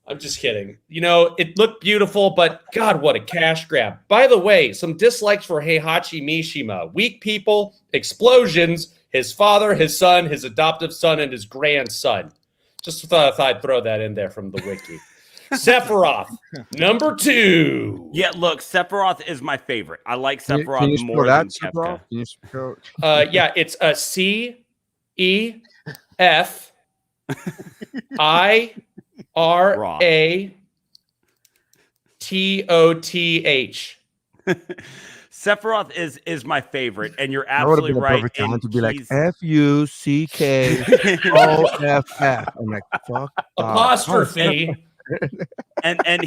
I'm just kidding. It looked beautiful, but God, what a cash grab. By the way, some dislikes for Heihachi Mishima. Weak people, explosions, his father, his son, his adoptive son, and his grandson. Just thought I'd throw that in there from the wiki. Sephiroth, number 2. Yeah, look, Sephiroth is my favorite. I like Sephiroth more than Kefka. Yeah, it's a CEFIRATOTH. Sephiroth is my favorite, and you're absolutely right. Perfect time to be like FUCKOFF. I'm like, fuck. Apostrophe. And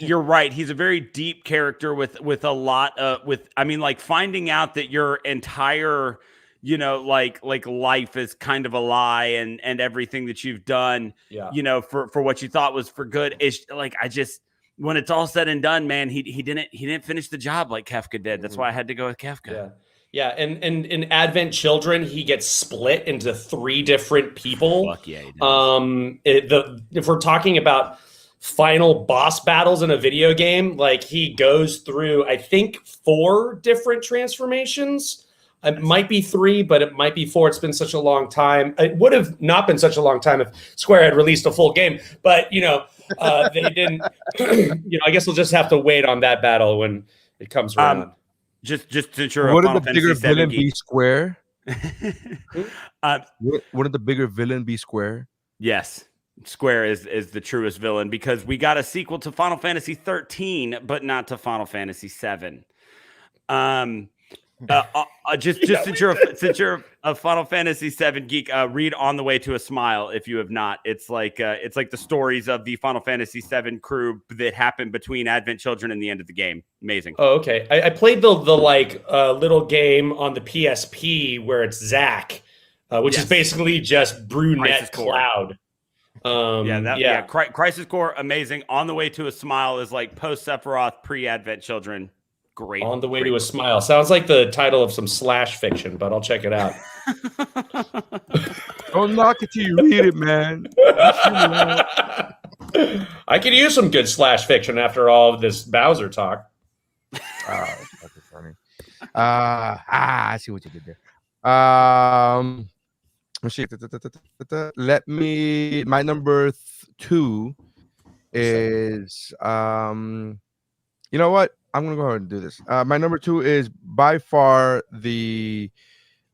you're right. He's a very deep character with a lot like finding out that your entire like life is kind of a lie, and everything that you've done, for what you thought was for good. It's like, when it's all said and done, man, he didn't finish the job like Kefka did. That's why I had to go with Kefka. Yeah, and in Advent Children, he gets split into 3 different people. Fuck yeah, he does. If we're talking about final boss battles in a video game, like he goes through, I think, 4 different transformations. It might be 3, but it might be 4. It's been such a long time. It would have not been such a long time if Square had released a full game, but they didn't. I guess we'll just have to wait on that battle when it comes around. Just since you're Wouldn't a Final the bigger Fantasy VII villain be geek. Square? Wouldn't the bigger villain be Square? Yes. Square is the truest villain because we got a sequel to Final Fantasy 13, but not to Final Fantasy 7. Since you're a Final Fantasy 7 geek, read On the Way to a Smile if you have not. It's like the stories of the Final Fantasy 7 crew that happened between Advent Children and the end of the game. Amazing. Oh, okay. I played the little game on the PSP where it's Zack, which is basically just brunette Cloud. Crisis Core, amazing. On the Way to a Smile is like post Sephiroth, pre Advent Children. Great. On the Way to a Smile sounds like the title of some slash fiction, but I'll check it out. Don't knock it till you read it, man. I could use some good slash fiction after all of this Bowser talk. Oh, that's funny. I see what you did there. Let's see. Let me. My number 2 is you know what? I'm gonna go ahead and do this. My number 2 is by far the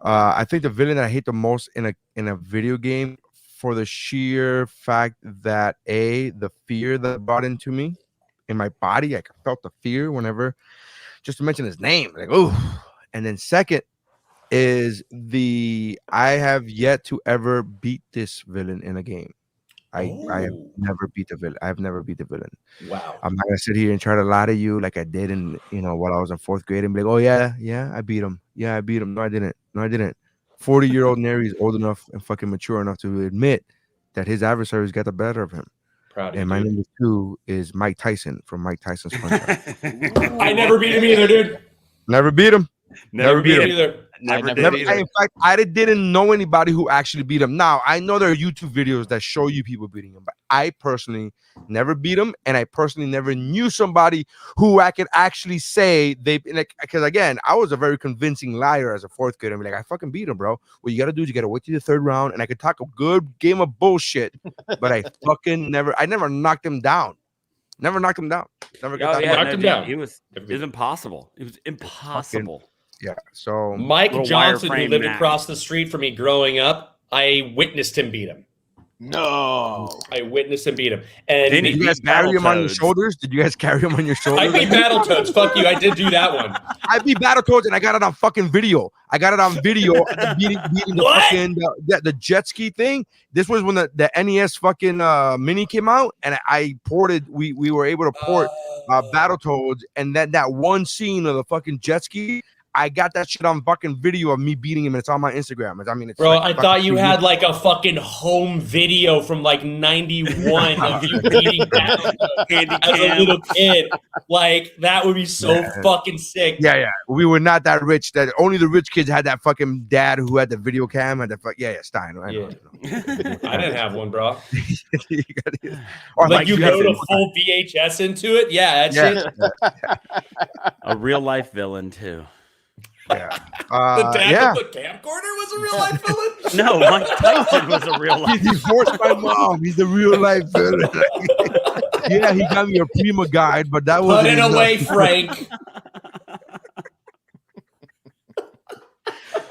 I think the villain that I hate the most in a video game for the sheer fact that the fear that brought into me in my body. I felt the fear whenever just to mention his name, like and then second is I have yet to ever beat this villain in a game. I have never beat the villain. I've never beat the villain. Wow. I'm not gonna sit here and try to lie to you like I did while I was in 4th grade and be like, oh yeah, I beat him. Yeah, I beat him. No, I didn't. 40-year-old Neri is old enough and fucking mature enough to admit that his adversaries got the better of him. Proud of and you, my number 2 is Mike Tyson from Mike Tyson's Punch Out. I never beat him either, dude. Never beat him. Never beat him either. Never did either. In fact, I didn't know anybody who actually beat him. Now, I know there are YouTube videos that show you people beating him, but I personally never beat him, and I personally never knew somebody who I could actually say because again, I was a very convincing liar as a 4th grader. I'm like, I fucking beat him, bro. What you got to do is you got to wait till the 3rd round, and I could talk a good game of bullshit, but I never knocked him down. Never knocked him down. Never knocked him down. It was impossible. It was impossible. Yeah. So Mike Johnson, who lived across the street from me growing up, I witnessed him beat him. No, I witnessed him beat him. And did you guys carry him on your shoulders? Did you guys carry him on your shoulders? I beat Battletoads. Fuck you. I did do that one. I beat Battletoads and I got it on fucking video. Beating the fucking the jet ski thing. This was when the NES fucking mini came out, and I ported. We were able to port Battletoads, and that one scene of the fucking jet ski. I got that shit on fucking video of me beating him, and it's on my Instagram. It's bro, I thought you had like a fucking home video from like 91 of you beating Battletoads as a little kid. Like, that would be so fucking sick. Yeah. We were not that rich. That only the rich kids had that fucking dad who had the video cam and Stein. I know. I didn't have one, bro. Or like you go to full VHS into it? Yeah, that shit. A real life villain too. Yeah. The dad with the camcorder was a real life villain? No, Mike Tyson was a real life villain. He forced my mom. He's a real life villain. Yeah, he got me a Prima guide, but that was. Put it away, Frank.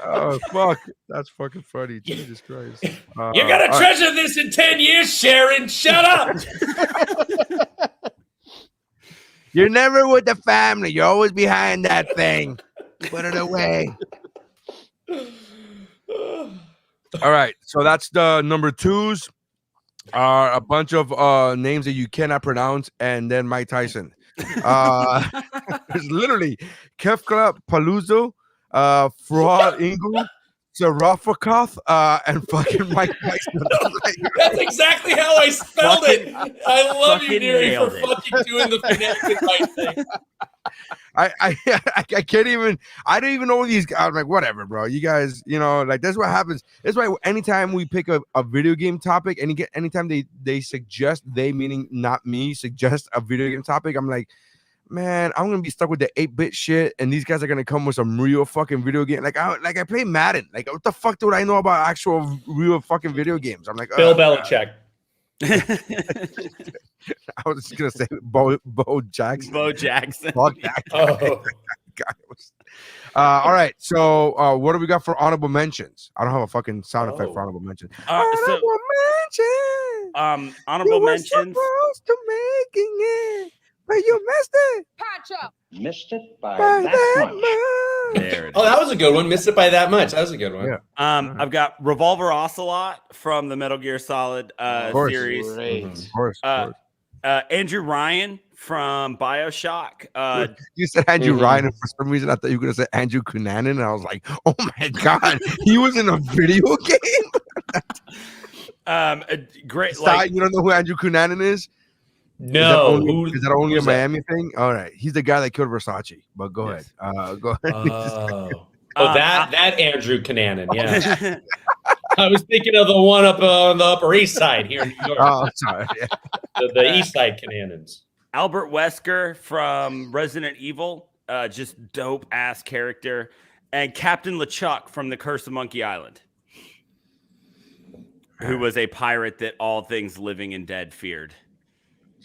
Oh, fuck. That's fucking funny. Jesus Christ. You're going to treasure this in 10 years, Sharon. Shut up. You're never with the family. You're always behind that thing. Put it away. All right. So that's the number 2s. Are a bunch of names that you cannot pronounce, and then Mike Tyson. It's literally Kefka Paluzzo, Fraud Ingle, Sarafakoth, and fucking Mike Tyson. That's exactly how I spelled it. I love you, Neri, for fucking doing the phonetic right thing. I can't even. I don't even know these guys. I'm like, whatever, bro. You guys, like that's what happens. That's why anytime we pick a video game topic, anytime they suggest, they meaning not me, suggest a video game topic, I'm like, man, I'm gonna be stuck with the 8-bit shit, and these guys are gonna come with some real fucking video game. Like I play Madden. Like, what the fuck do I know about actual real fucking video games? I'm like, Bill Belichick. I was just gonna say Bo Jackson. Bo Jackson. Fuck that guy. Oh. That guy was... all right, so what do we got for honorable mentions? I don't have a fucking sound effect for honorable mentions. Honorable mentions. Honorable mentions. Supposed to making it, but you missed it. Missed it by that much. There it Oh, is. that was a good one. Missed it by that much. That was a good one. Yeah. I've got Revolver Ocelot from the Metal Gear Solid series. Great. Of course. Andrew Ryan from BioShock. You said Andrew Ryan, and for some reason I thought you were gonna say Andrew Cunanan, and I was like, "Oh my god, he was in a video game." Great. Stop, you don't know who Andrew Cunanan is? No. Is that only a who's that? Miami thing? All right, he's the guy that killed Versace. But go ahead. Go ahead. That Andrew Cunanan. Yeah. I was thinking of the one up on the Upper East Side here in New York. Oh, sorry. Yeah. The East Side Cunanans. Albert Wesker from Resident Evil, just dope ass character, and Captain LeChuck from The Curse of Monkey Island, who was a pirate that all things living and dead feared.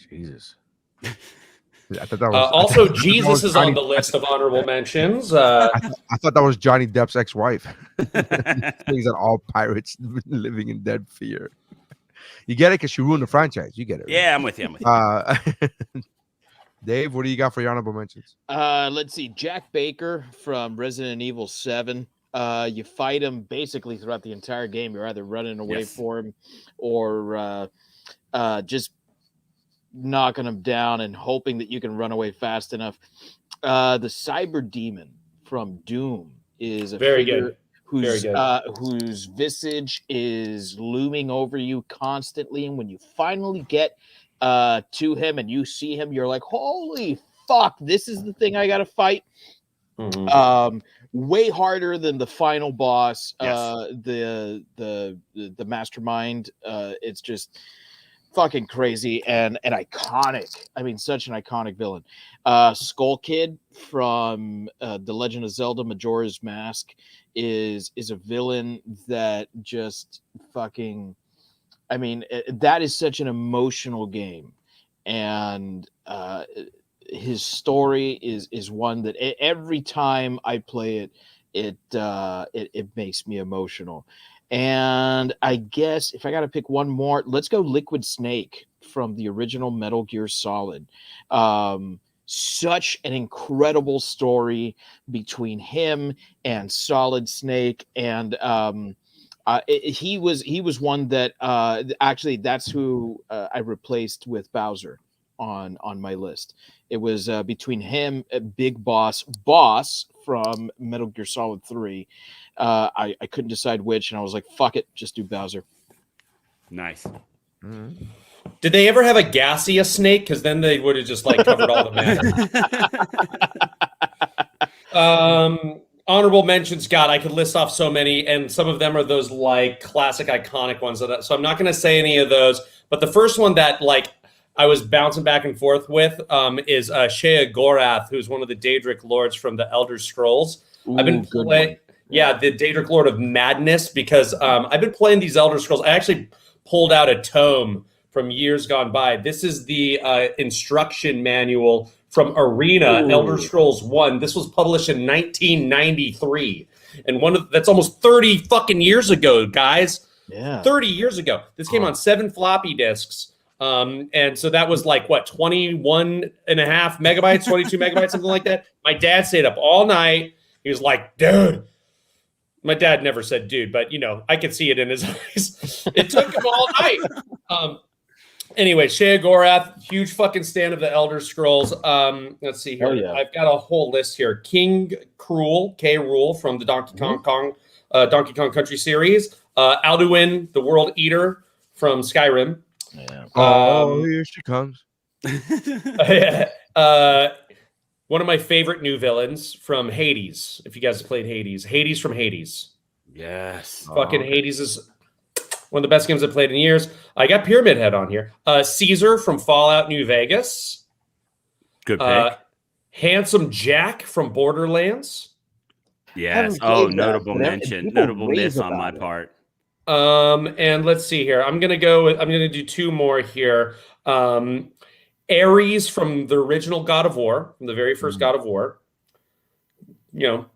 Jesus. I thought that was, Also, I thought Jesus that was is on the list of honorable mentions. I thought that was Johnny Depp's ex-wife. Things that all pirates living in dead fear. You get it because she ruined the franchise. You get it. Right? Yeah, I'm with you. Dave, what do you got for your honorable mentions? Let's see. Jack Baker from Resident Evil 7. You fight him basically throughout the entire game. You're either running away for him or just knocking him down and hoping that you can run away fast enough. The Cyber Demon from Doom is a Very figure good. whose visage is looming over you constantly, and when you finally get to him and you see him, you're like, holy fuck, this is the thing I gotta fight. Way harder than the final boss. The mastermind. It's just fucking crazy and iconic. I mean, such an iconic villain. Skull Kid from The Legend of Zelda Majora's Mask is a villain that just fucking, I mean, that is such an emotional game, and his story is one that every time I play it makes me emotional. And I guess if I got to pick one more, let's go Liquid Snake from the original Metal Gear Solid. Such an incredible story between him and Solid Snake, and he was one that actually that's who I replaced with Bowser on my list. It was between him, Big Boss from Metal Gear Solid 3. I couldn't decide which, and I was like, fuck it, just do Bowser. Nice. Mm-hmm. Did they ever have a gaseous snake? Because then they would have just like covered all the matter. Honorable mentions, God, I could list off so many, and some of them are those like classic, iconic ones. So I'm not going to say any of those. But the first one that like I was bouncing back and forth with is Shea Gorath, who's one of the Daedric lords from the Elder Scrolls. I've been playing, the Daedric Lord of Madness, because I've been playing these Elder Scrolls. I actually pulled out a tome from years gone by. This is the instruction manual from Arena, Elder Scrolls 1. This was published in 1993. And that's almost 30 fucking years ago, guys. Yeah. 30 years ago. This came on 7 floppy disks. And so that was like, 21 and a half megabytes, 22 megabytes, something like that. My dad stayed up all night. He was like, dude. My dad never said dude, but, I could see it in his eyes. It took him all night. Anyway, Shea Gorath, huge fucking stan of the Elder Scrolls. Let's see here. Oh, yeah. I've got a whole list here. King Krul, K. Rool from the Donkey Kong Country series. Alduin, the World Eater from Skyrim. Yeah. Here she comes. One of my favorite new villains from Hades. If you guys have played Hades. Hades from Hades. Yes. Fucking Hades is one of the best games I've played in years. I got Pyramid Head on here. Caesar from Fallout New Vegas. Good pick. Handsome Jack from Borderlands. Yes. Haven't Oh, played that, notable but mention, people notable rave miss on my about it. part. And let's see here. I'm gonna do two more here. Ares from the original God of War, from the very first God of War.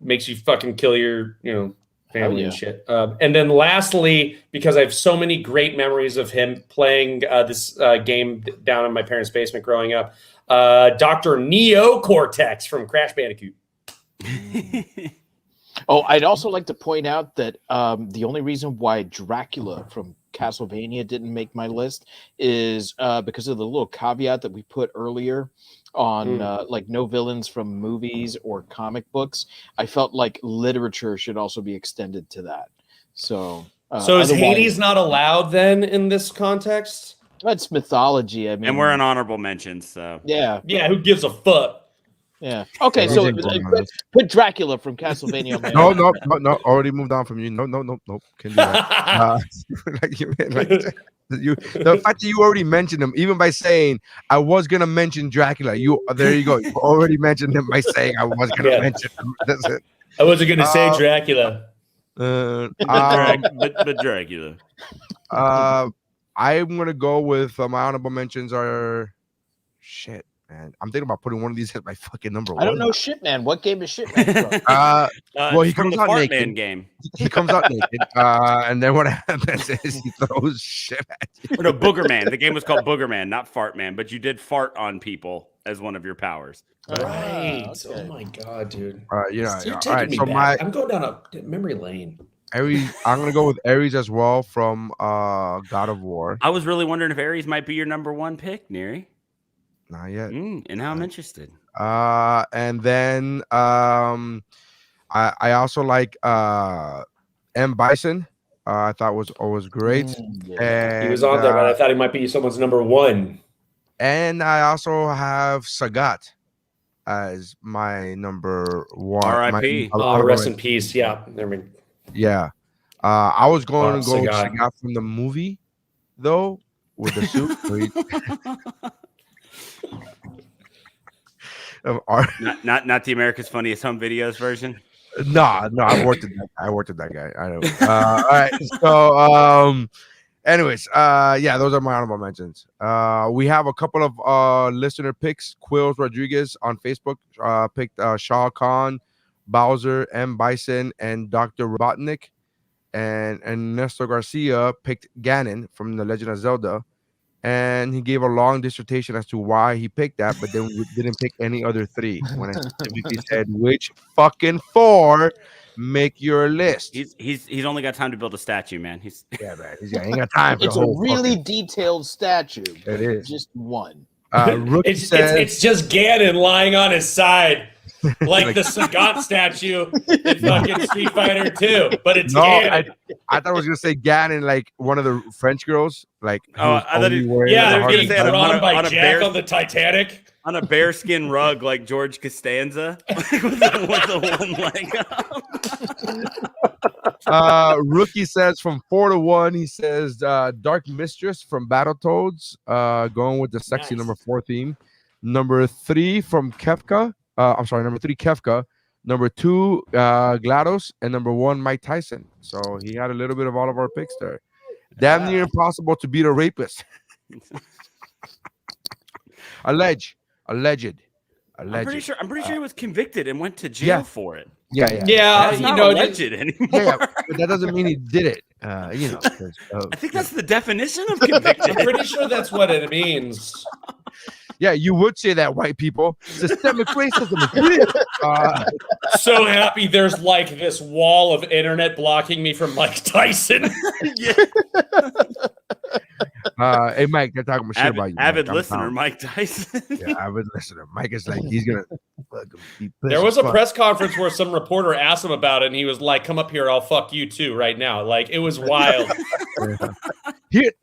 Makes you fucking kill your, family and shit. And then lastly, because I have so many great memories of him playing this game down in my parents' basement growing up, Dr. Neo Cortex from Crash Bandicoot. Oh, I'd also like to point out that the only reason why Dracula from Castlevania didn't make my list is because of the little caveat that we put earlier on like no villains from movies or comic books. I felt like literature should also be extended to that. So is Hades not allowed then in this context? That's mythology. I mean, And we're an honorable mention, so yeah. Who gives a fuck? Yeah. Okay, so put Dracula from Castlevania on my No. Already moved on from you. No. Can do that. The fact that you already mentioned him, even by saying I was gonna mention Dracula, there you go. You already mentioned him by saying I was gonna mention him. That's it. I wasn't gonna say Dracula. but Dracula. I'm gonna go with my honorable mentions are shit. Man, I'm thinking about putting one of these at my fucking number one. I don't know Shitman. What game is Shitman from? Well, he comes out naked. Man game. He comes out naked, and then what happens is he throws shit at you. No, Booger Man. The game was called Booger Man, not Fart Man. But you did fart on people as one of your powers. Right. Okay. Oh my god, dude. You're taking right. me So back. I'm going down a memory lane. Ares, I'm gonna go with Ares as well from God of War. I was really wondering if Ares might be your number one pick, Neri. Not yet. And now I'm interested. And then I also like M. Bison. I thought was great. And, he was on there, but I thought he might be someone's number one. And I also have Sagat as my number one. R.I.P. Rest in peace. Yeah. Yeah. I was going to go Sagat. Sagat from the movie, though, with the suit. Not the America's Funniest Home Videos version. No, I worked with that guy. I know. All right. So, anyways, those are my honorable mentions. We have a couple of listener picks. Quills Rodriguez on Facebook picked Shah Khan, Bowser, M. Bison, and Dr. Robotnik. And Ernesto Garcia picked Ganon from The Legend of Zelda. And he gave a long dissertation as to why he picked that, but then we didn't pick any other three. When I specifically said which fucking four make your list. He's only got time to build a statue, man. Man. He ain't got time for it's a really detailed statue. It is just one. It's just Ganon lying on his side, like the Sagat statue in fucking Street Fighter 2. But it's Ganon. I thought I was gonna say Ganon, like one of the French girls, like I thought they're gonna say put on by Jack on the Titanic on a bearskin rug like George Costanza with the one leg up. Rookie says from 4-1. He says Dark Mistress from Battletoads, going with the sexy number 4 theme. Number 3 from Kefka. Number 3 Kefka. Number 2 GLaDOS, and number 1 Mike Tyson. So he had a little bit of all of our picks there. Damn near impossible to beat a rapist. Alleged. I'm pretty sure he was convicted and went to jail for it. Yeah. That's not alleged anymore. Yeah, but that doesn't mean he did it. I think that's the definition of convicted. I'm pretty sure that's what it means. Yeah, you would say that, white people. Systemic racism is real. So happy there's like this wall of internet blocking me from Mike Tyson. Hey, Mike, they're talking shit about you. Avid listener, Mike Tyson. Yeah, avid listener. Mike is like, he's going to be pissed. There was a press conference where some reporter asked him about it, and he was like, come up here, I'll fuck you too right now. Like, it was wild.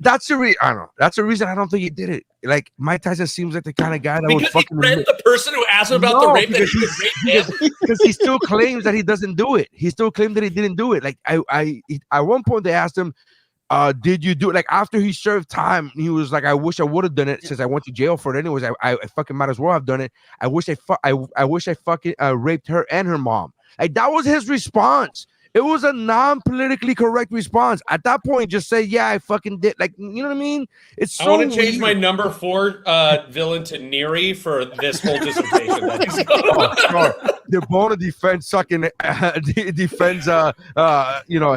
That's the reason. I don't know. That's the reason I don't think he did it. Like, Mike Tyson seems like the kind of guy that would fucking. He read the person who asked him about the rape because he still claims that he doesn't do it. He still claimed that he didn't do it. Like, I at one point they asked him, did you do it? Like after he served time, he was like, I wish I would have done it since I went to jail for it anyways. I fucking might as well have done it. I wish I wish I fucking raped her and her mom. Like that was his response. It was a non-politically correct response. At that point, just say, yeah, I fucking did. Like, you know what I mean? It's so I want to change weird. my number 4 villain to Neri for this whole dissertation. The Bona defends defends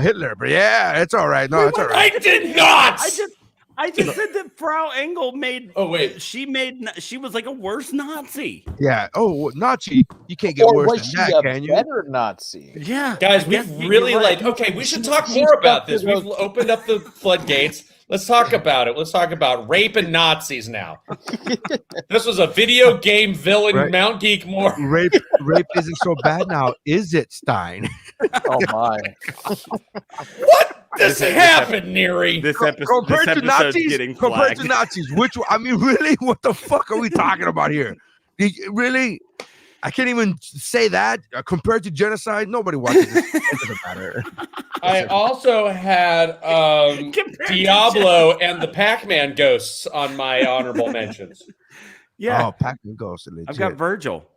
Hitler, but yeah, it's all right. No, it's all right. I did not. I just said that Frau Engel made. Oh wait, she was like a worse Nazi. Yeah. Oh, Nazi. You can't get worse than that, can you? Better Nazi. Yeah, guys, we've really okay. We should talk more about this. We've opened up the floodgates. Let's talk about it. Let's talk about rape and Nazis now. This was a video game villain, right. Mount Geekmore. Rape isn't so bad now, is it, Stein? Oh my! What? This happened, Neri. This episode getting compared to Nazis. Which I mean, really, what the fuck are we talking about here? Really? I can't even say that. Compared to genocide, nobody watches this. It doesn't matter. I also had Diablo and the Pac-Man ghosts on my honorable mentions. Yeah. Oh, Pac-Man ghosts. I've got Virgil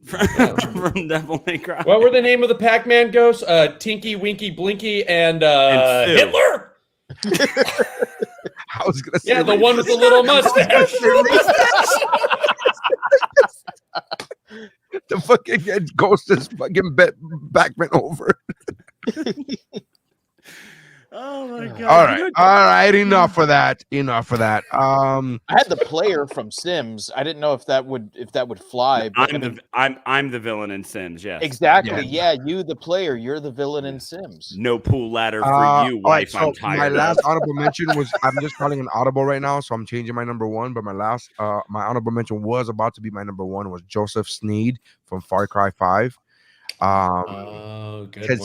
from Devil May Cry. What were the name of the Pac-Man ghosts? Tinky, Winky, Blinky, and Hitler. I was gonna say, yeah, the one with the little mustache. The fucking ghost is fucking back bent over. Oh my god! All right. Enough for that. I had the player from Sims. I didn't know if that would fly. But I'm the villain in Sims. Yes, exactly. Yeah, you the player. You're the villain in Sims. No pool ladder for you, wife. So I'm tired. My last honorable mention was I'm just calling an audible right now, so I'm changing my number 1. But my last my honorable mention was about to be my number 1 was Joseph Sneed from Far Cry 5. Because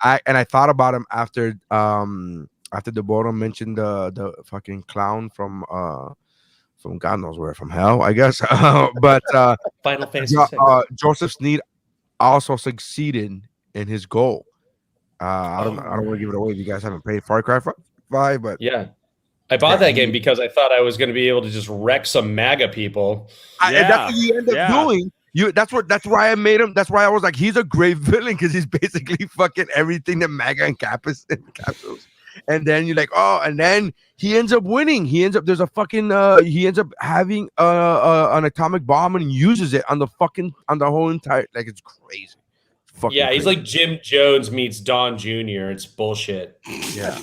I thought about him after the bottom mentioned the fucking clown from God knows where, from hell, I guess. But Final Fantasy Joseph Sneed also succeeded in his goal. I don't want to give it away if you guys haven't played Far Cry 5, but yeah. I bought that game because I thought I was going to be able to just wreck some MAGA people. That's what you end up doing. That's why I made him. That's why I was like, he's a great villain because he's basically fucking everything that MAGA and capsules. And then you're like, oh, and then he ends up winning. He ends up having an atomic bomb and uses it on the whole entire, like, it's crazy. Yeah, he's like Jim Jones meets Don Jr. It's bullshit. Yeah.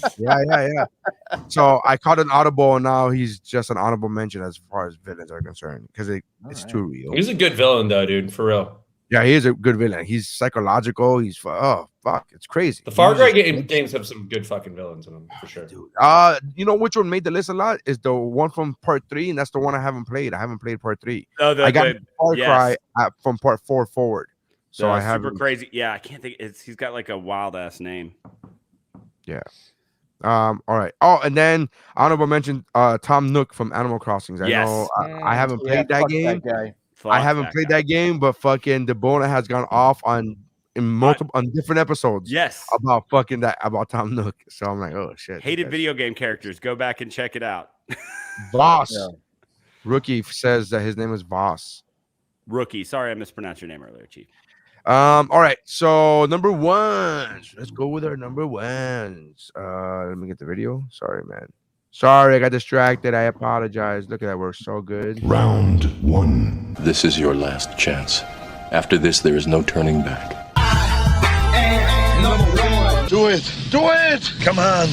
So I caught an audible, and now he's just an honorable mention as far as villains are concerned because it's too real. He's a good villain, though, dude. For real. Yeah, he is a good villain. He's psychological. He's it's crazy. The Far Cry games have some good fucking villains in them for sure. Dude, you know which one made the list a lot is the one from Part 3, and that's the one I haven't played. I haven't played Part 3. I got Far Cry from Part 4 forward. So I have super crazy. Yeah, I can't think. He's got like a wild ass name. Yeah. All right. Oh, and then honorable mention Tom Nook from Animal Crossing. I know I haven't played that game. I haven't played that game, but fucking the Bona has gone off on different episodes. Yes. About Tom Nook. So I'm like, oh shit. Hated video game characters. Go back and check it out. Voss. Yeah. Rookie says that his name is Voss. Rookie. Sorry, I mispronounced your name earlier, Chief. All right, so number 1. Let's go with our number 1s. Let me get the video. Sorry, man. Sorry, I got distracted. I apologize. Look at that, we're so good. Round 1. This is your last chance. After this, there is no turning back. Do it! Come on!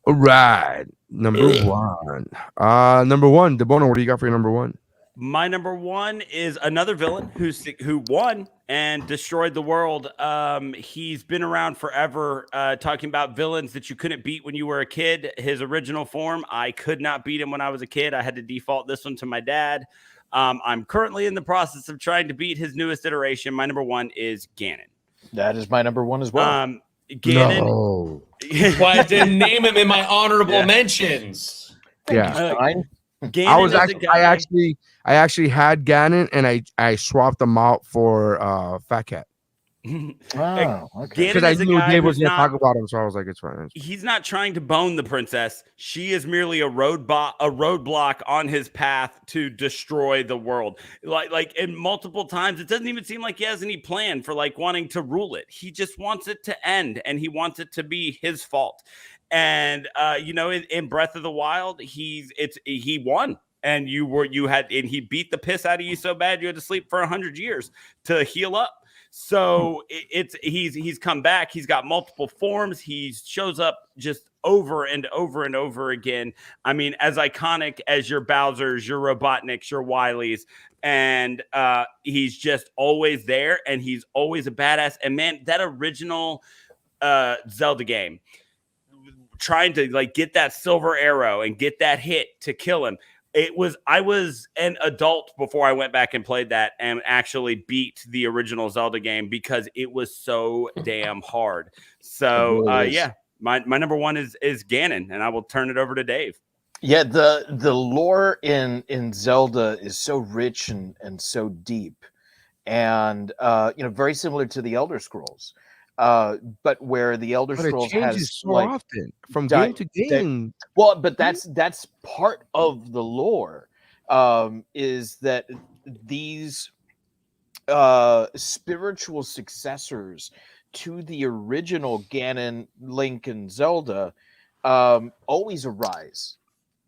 All right, number 1. Number 1, DeBono, what do you got for your number 1? My number 1 is another villain who won and destroyed the world. He's been around forever, talking about villains that you couldn't beat when you were a kid. His original form, I could not beat him when I was a kid. I had to default this one to my dad. I'm currently in the process of trying to beat his newest iteration. My number 1 is Ganon. That is my number 1 as well. Ganon. No. Why I didn't name him in my honorable mentions? I actually had Ganon, and I swapped them out for Fat Cat. Oh, okay. Because I knew Dave was going to talk about him, so I was like, it's fine. He's not trying to bone the princess. She is merely a roadblock on his path to destroy the world. Like, and multiple times, it doesn't even seem like he has any plan for like wanting to rule it. He just wants it to end, and he wants it to be his fault. And in Breath of the Wild, he won. And he beat the piss out of you so bad you had to sleep for 100 years to heal up. So he's come back. He's got multiple forms. He shows up just over and over and over again. I mean, as iconic as your Bowsers, your Robotniks, your Wileys, and he's just always there, and he's always a badass. And man, that original Zelda game, trying to like get that silver arrow and get that hit to kill him. I was an adult before I went back and played that and actually beat the original Zelda game because it was so damn hard. So my number one is Ganon, and I will turn it over to Dave. Yeah, the lore in Zelda is so rich and so deep, and very similar to the Elder Scrolls. But where the Elder Scrolls changes so often from game to game. But that's part of the lore, is that these spiritual successors to the original Ganon, Link, and Zelda always arise,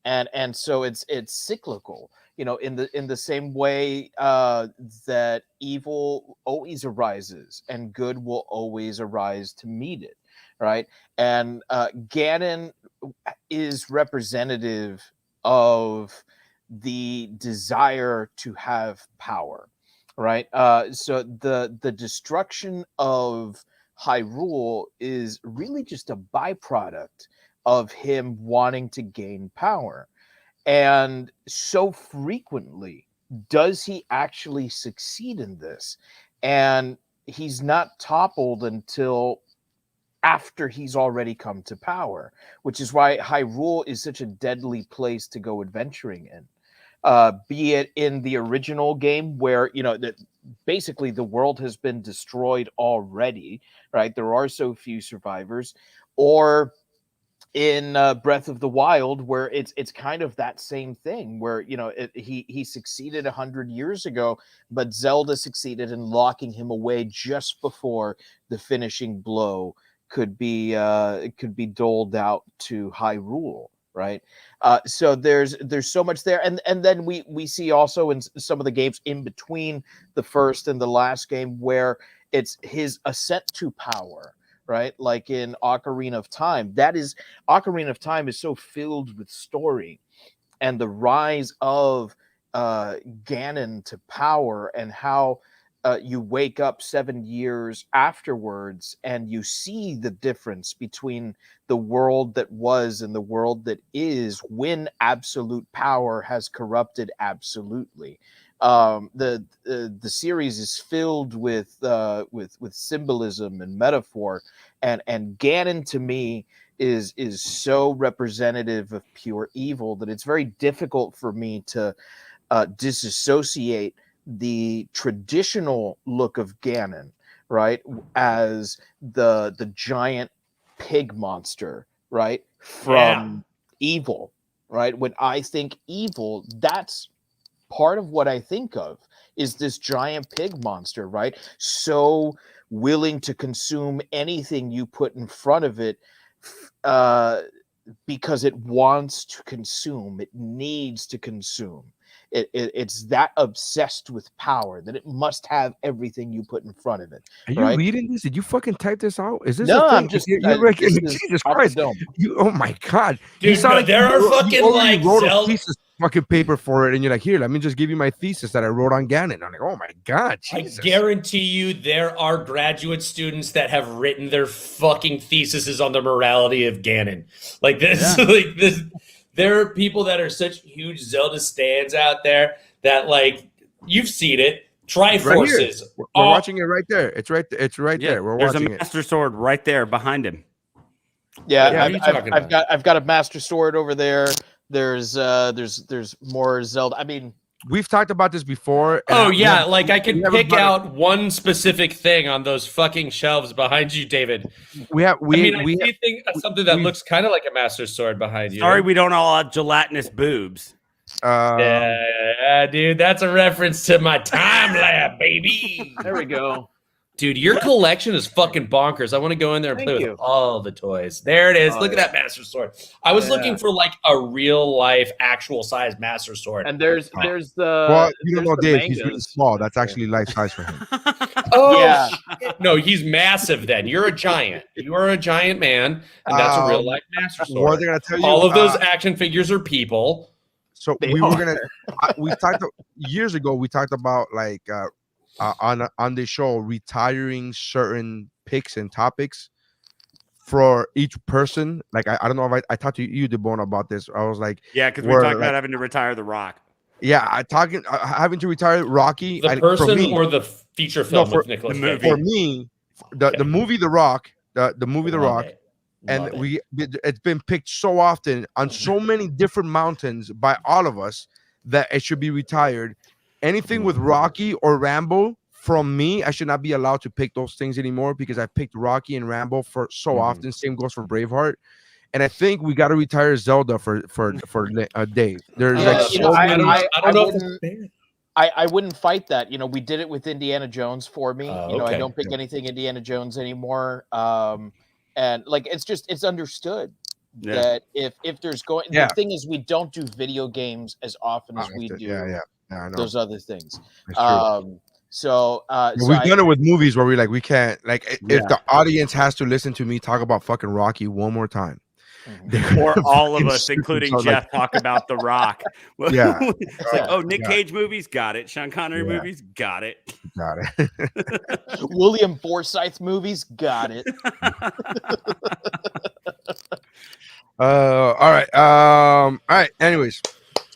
and so it's cyclical. In the same way that evil always arises and good will always arise to meet it, right? And Ganon is representative of the desire to have power, right? So the destruction of Hyrule is really just a byproduct of him wanting to gain power. And so frequently does he actually succeed in this. And he's not toppled until after he's already come to power, which is why Hyrule is such a deadly place to go adventuring in. Be it in the original game where, basically the world has been destroyed already, right? There are so few survivors, or in Breath of the Wild, where it's kind of that same thing, where he succeeded 100 years ago, but Zelda succeeded in locking him away just before the finishing blow could be doled out to Hyrule, right? So there's so much there, and then we see also in some of the games in between the first and the last game where it's his ascent to power. Right, like in Ocarina of Time. Ocarina of Time is so filled with story, and the rise of Ganon to power, and how you wake up 7 years afterwards, and you see the difference between the world that was and the world that is when absolute power has corrupted absolutely. The series is filled with symbolism and metaphor, and Ganon to me is so representative of pure evil that it's very difficult for me to disassociate the traditional look of Ganon, right, as the giant pig monster, right, from evil, right? When I think evil, that's part of what I think of, is this giant pig monster, right? So willing to consume anything you put in front of it, because it wants to consume, it needs to consume. It's that obsessed with power that it must have everything you put in front of it. Are you reading this? Did you fucking type this out? Is this no? a thing? I'm just Jesus Christ! Oh my God, dude! There are fucking like Zelda fucking paper for it, and you're like, here, let me just give you my thesis that I wrote on Ganon. I'm like, oh my God, Jesus. I guarantee you there are graduate students that have written their fucking theses on the morality of Ganon. Like this, like this. There are people that are such huge Zelda stands out there that, like, you've seen it. Triforces. We're watching it right there. It's right there. We're watching it. There's a Master Sword right there behind him. Yeah, I've got a Master Sword over there. There's more Zelda. I mean, we've talked about this before. Oh yeah, like I can pick out one specific thing on those fucking shelves behind you, David. I see something that looks kind of like a Master Sword behind you. Sorry, we don't all have gelatinous boobs. Yeah, dude, that's a reference to my time lab, baby. There we go. Dude, your collection is fucking bonkers. I want to go in there and play with all the toys. There it is. Look at that Master Sword. I was looking for like a real life, actual size Master Sword. And there's the well, you don't know, Dave. He's really small. That's actually life size for him. Oh yeah. No, he's massive. Then you're a giant. You are a giant man, and that's a real life Master Sword. What they're gonna tell you? All of those action figures are people. So we were gonna. We talked years ago. We talked about like. On the show, retiring certain picks and topics for each person. Like I don't know if I talked to you, DeBona, about this. I was like, yeah, because we talked about having to retire The Rock. Yeah, having to retire Rocky. The person or the feature film with Nicolas Cage? For me, the movie The Rock, the movie The Rock, and it's been picked so often on so many different mountains by all of us that it should be retired. Anything with Rocky or Rambo, from me, I should not be allowed to pick those things anymore because I picked Rocky and Rambo for so often. Same goes for Braveheart. And I think we got to retire Zelda for Dave. There's I wouldn't fight that. You know, we did it with Indiana Jones for me. I don't pick anything Indiana Jones anymore. And like it's understood that if there's the thing is we don't do video games as often as we do. I know. Those other things. We've done it with movies where we can't if the audience has to listen to me talk about fucking Rocky one more time. Or all of us, including Jeff, talk about The Rock. Yeah. It's like, Nick Cage movies, got it. Sean Connery movies, got it. Got it. William Forsythe movies, got it. All right. All right. Anyways.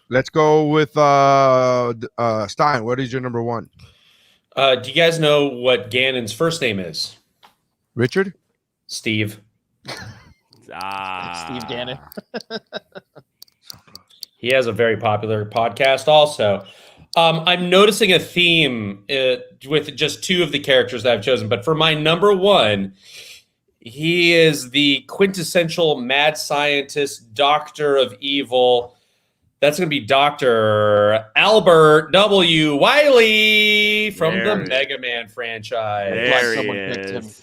Let's go with Stein. What is your number one? Do you guys know what Ganon's first name is? Richard? Steve. Steve Gannon. He has a very popular podcast also. I'm noticing a theme with just two of the characters that I've chosen. But for my number one, he is the quintessential mad scientist, doctor of evil. That's going to be Dr. Albert W. Wiley from the Mega Man franchise. There he is.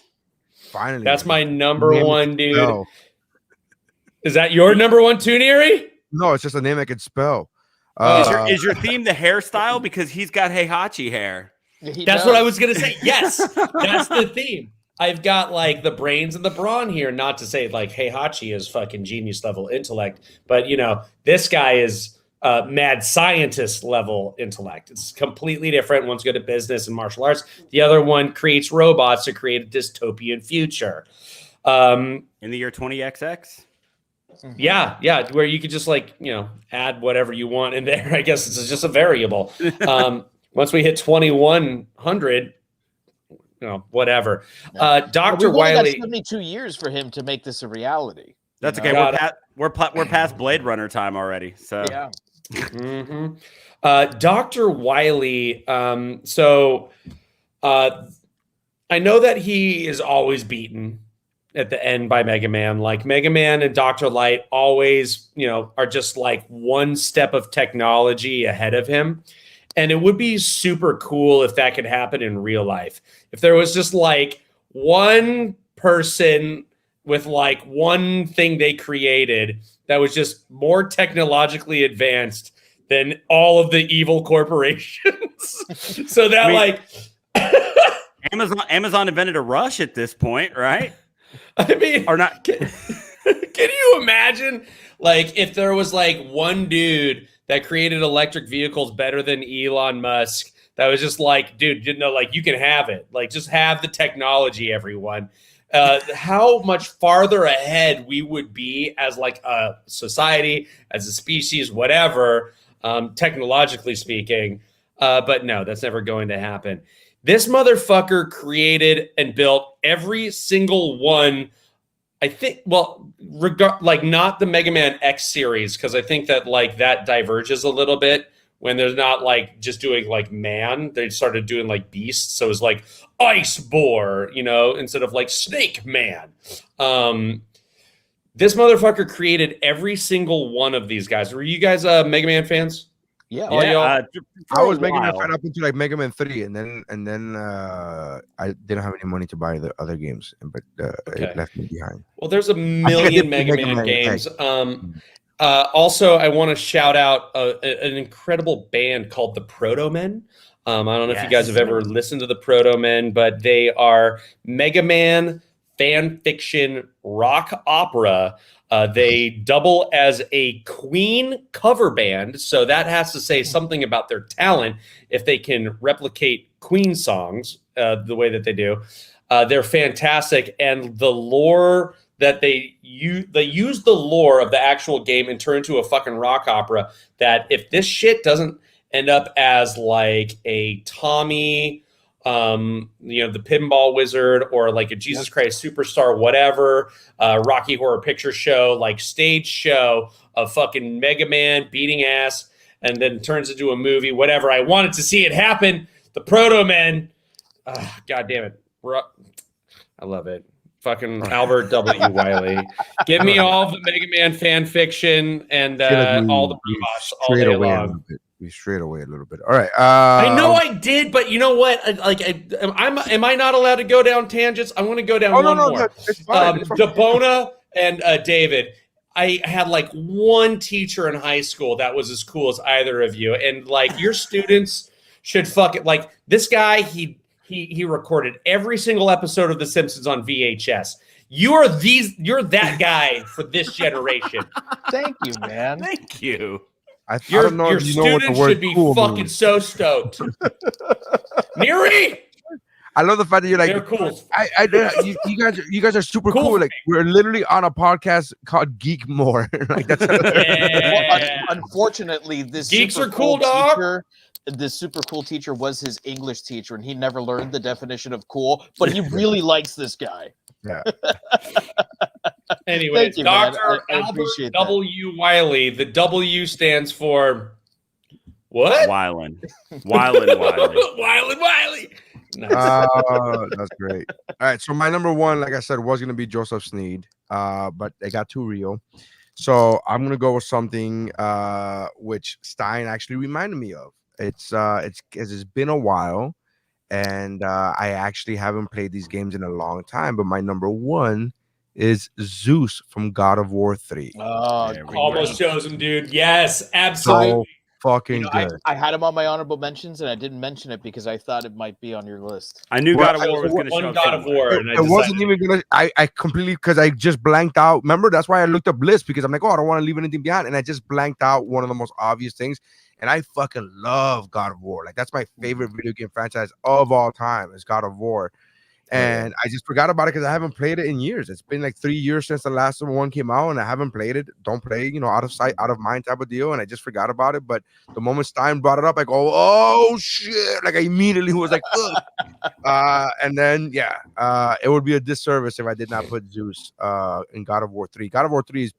Finally. That's my number one, dude. Spell. Is that your number one too, Neri? No, it's just a name I could spell. Is your theme the hairstyle? Because he's got Heihachi hair. That's what I was going to say. Yes, that's the theme. I've got like the brains and the brawn here, not to say like Heihachi is fucking genius level intellect, but this guy is mad scientist level intellect. It's completely different. One's good at business and martial arts. The other one creates robots to create a dystopian future. In the year 20XX? Yeah, where you could just add whatever you want in there. I guess it's just a variable. Once we hit 2100, whatever. Dr. Wiley. 72 years for him to make this a reality. That's okay. We're past Blade Runner time already. So yeah. Dr. Wiley. I know that he is always beaten at the end by Mega Man. Like Mega Man and Dr. Light always, are just like one step of technology ahead of him. And it would be super cool if that could happen in real life. If there was just like one person with like one thing they created that was just more technologically advanced than all of the evil corporations. So that Amazon invented a rush at this point, right? I mean, or not. Can you imagine like if there was like one dude that created electric vehicles better than Elon Musk that was just like, dude, you can have it. Like, just have the technology, everyone. How much farther ahead we would be as like a society, as a species, whatever, technologically speaking. But no, that's never going to happen. This motherfucker created and built every single one. I think, not the Mega Man X series, because I think that like that diverges a little bit when they're not like just doing like man, they started doing like beast. So it was like ice boar, you know, instead of like snake man. This motherfucker created every single one of these guys. Were you guys Mega Man fans? Yeah. All y'all? I was Mega Man fan up into like Mega Man 3, and then I didn't have any money to buy the other games, but it left me behind. Well, there's a million Mega Man games. Also, I want to shout out an incredible band called the Proto Men. I don't know if you guys have ever listened to the Proto Men, but they are Mega Man fan fiction rock opera. They double as a Queen cover band, so that has to say something about their talent if they can replicate Queen songs the way that they do. They're fantastic, and the lore that they use the lore of the actual game and turn into a fucking rock opera. That if this shit doesn't end up as like a Tommy, the Pinball Wizard, or like a Jesus Christ Superstar, whatever, Rocky Horror Picture Show, like stage show of fucking Mega Man beating ass, and then turns into a movie, whatever. I wanted to see it happen. The Proto Men, God damn it, I love it. Fucking Albert W. Wiley. Give me all the Mega Man fan fiction and all the robots all day long. We strayed away a little bit. All right. I know I did, but you know what? Am I not allowed to go down tangents? I want to go down one more. No, it's fine. Debona and David. I had like one teacher in high school that was as cool as either of you, and like your students should fuck it. Like this guy, he recorded every single episode of The Simpsons on VHS. You're that guy for this generation. Thank you, man. Thank you. I don't know your if you know what the students word should be cool fucking means. so stoked. Neri! I love the fact that you're like, they're cool. You guys are super cool. Like we're literally on a podcast called Geekmore. Like that's Yeah. Unfortunately, this Geeks super are cool, dog. teacher, this super cool teacher was his English teacher, and he never learned the definition of cool, but he really likes this guy. Yeah. Anyways, you, Dr. I Albert appreciate W. Wiley. The W stands for what? Wyland. Wyland Wiley. Wiley. Nice. That's great. All right. So my number one, like I said, was gonna be Joseph Sneed. But I got too real. So I'm gonna go with something which Stein actually reminded me of. It's been a while, and I actually haven't played these games in a long time. But my number one is Zeus from God of War 3. Almost chose him, dude. Yes, absolutely. So fucking good. I had him on my honorable mentions, and I didn't mention it because I thought it might be on your list. I knew God of War was going to show up. God of War. It wasn't even gonna. I completely, because I just blanked out. Remember, that's why I looked up lists, because I'm like, I don't want to leave anything behind, and I just blanked out one of the most obvious things. And I fucking love God of War. Like that's my favorite video game franchise of all time is God of War. And I just forgot about it because I haven't played it in years. It's been like 3 years since the last one came out, and I haven't played it. Don't play, out of sight, out of mind type of deal. And I just forgot about it. But the moment Stein brought it up, I go, oh shit! Like I immediately was like, ugh. And then it would be a disservice if I did not put Zeus in God of War 3. God of War 3 is,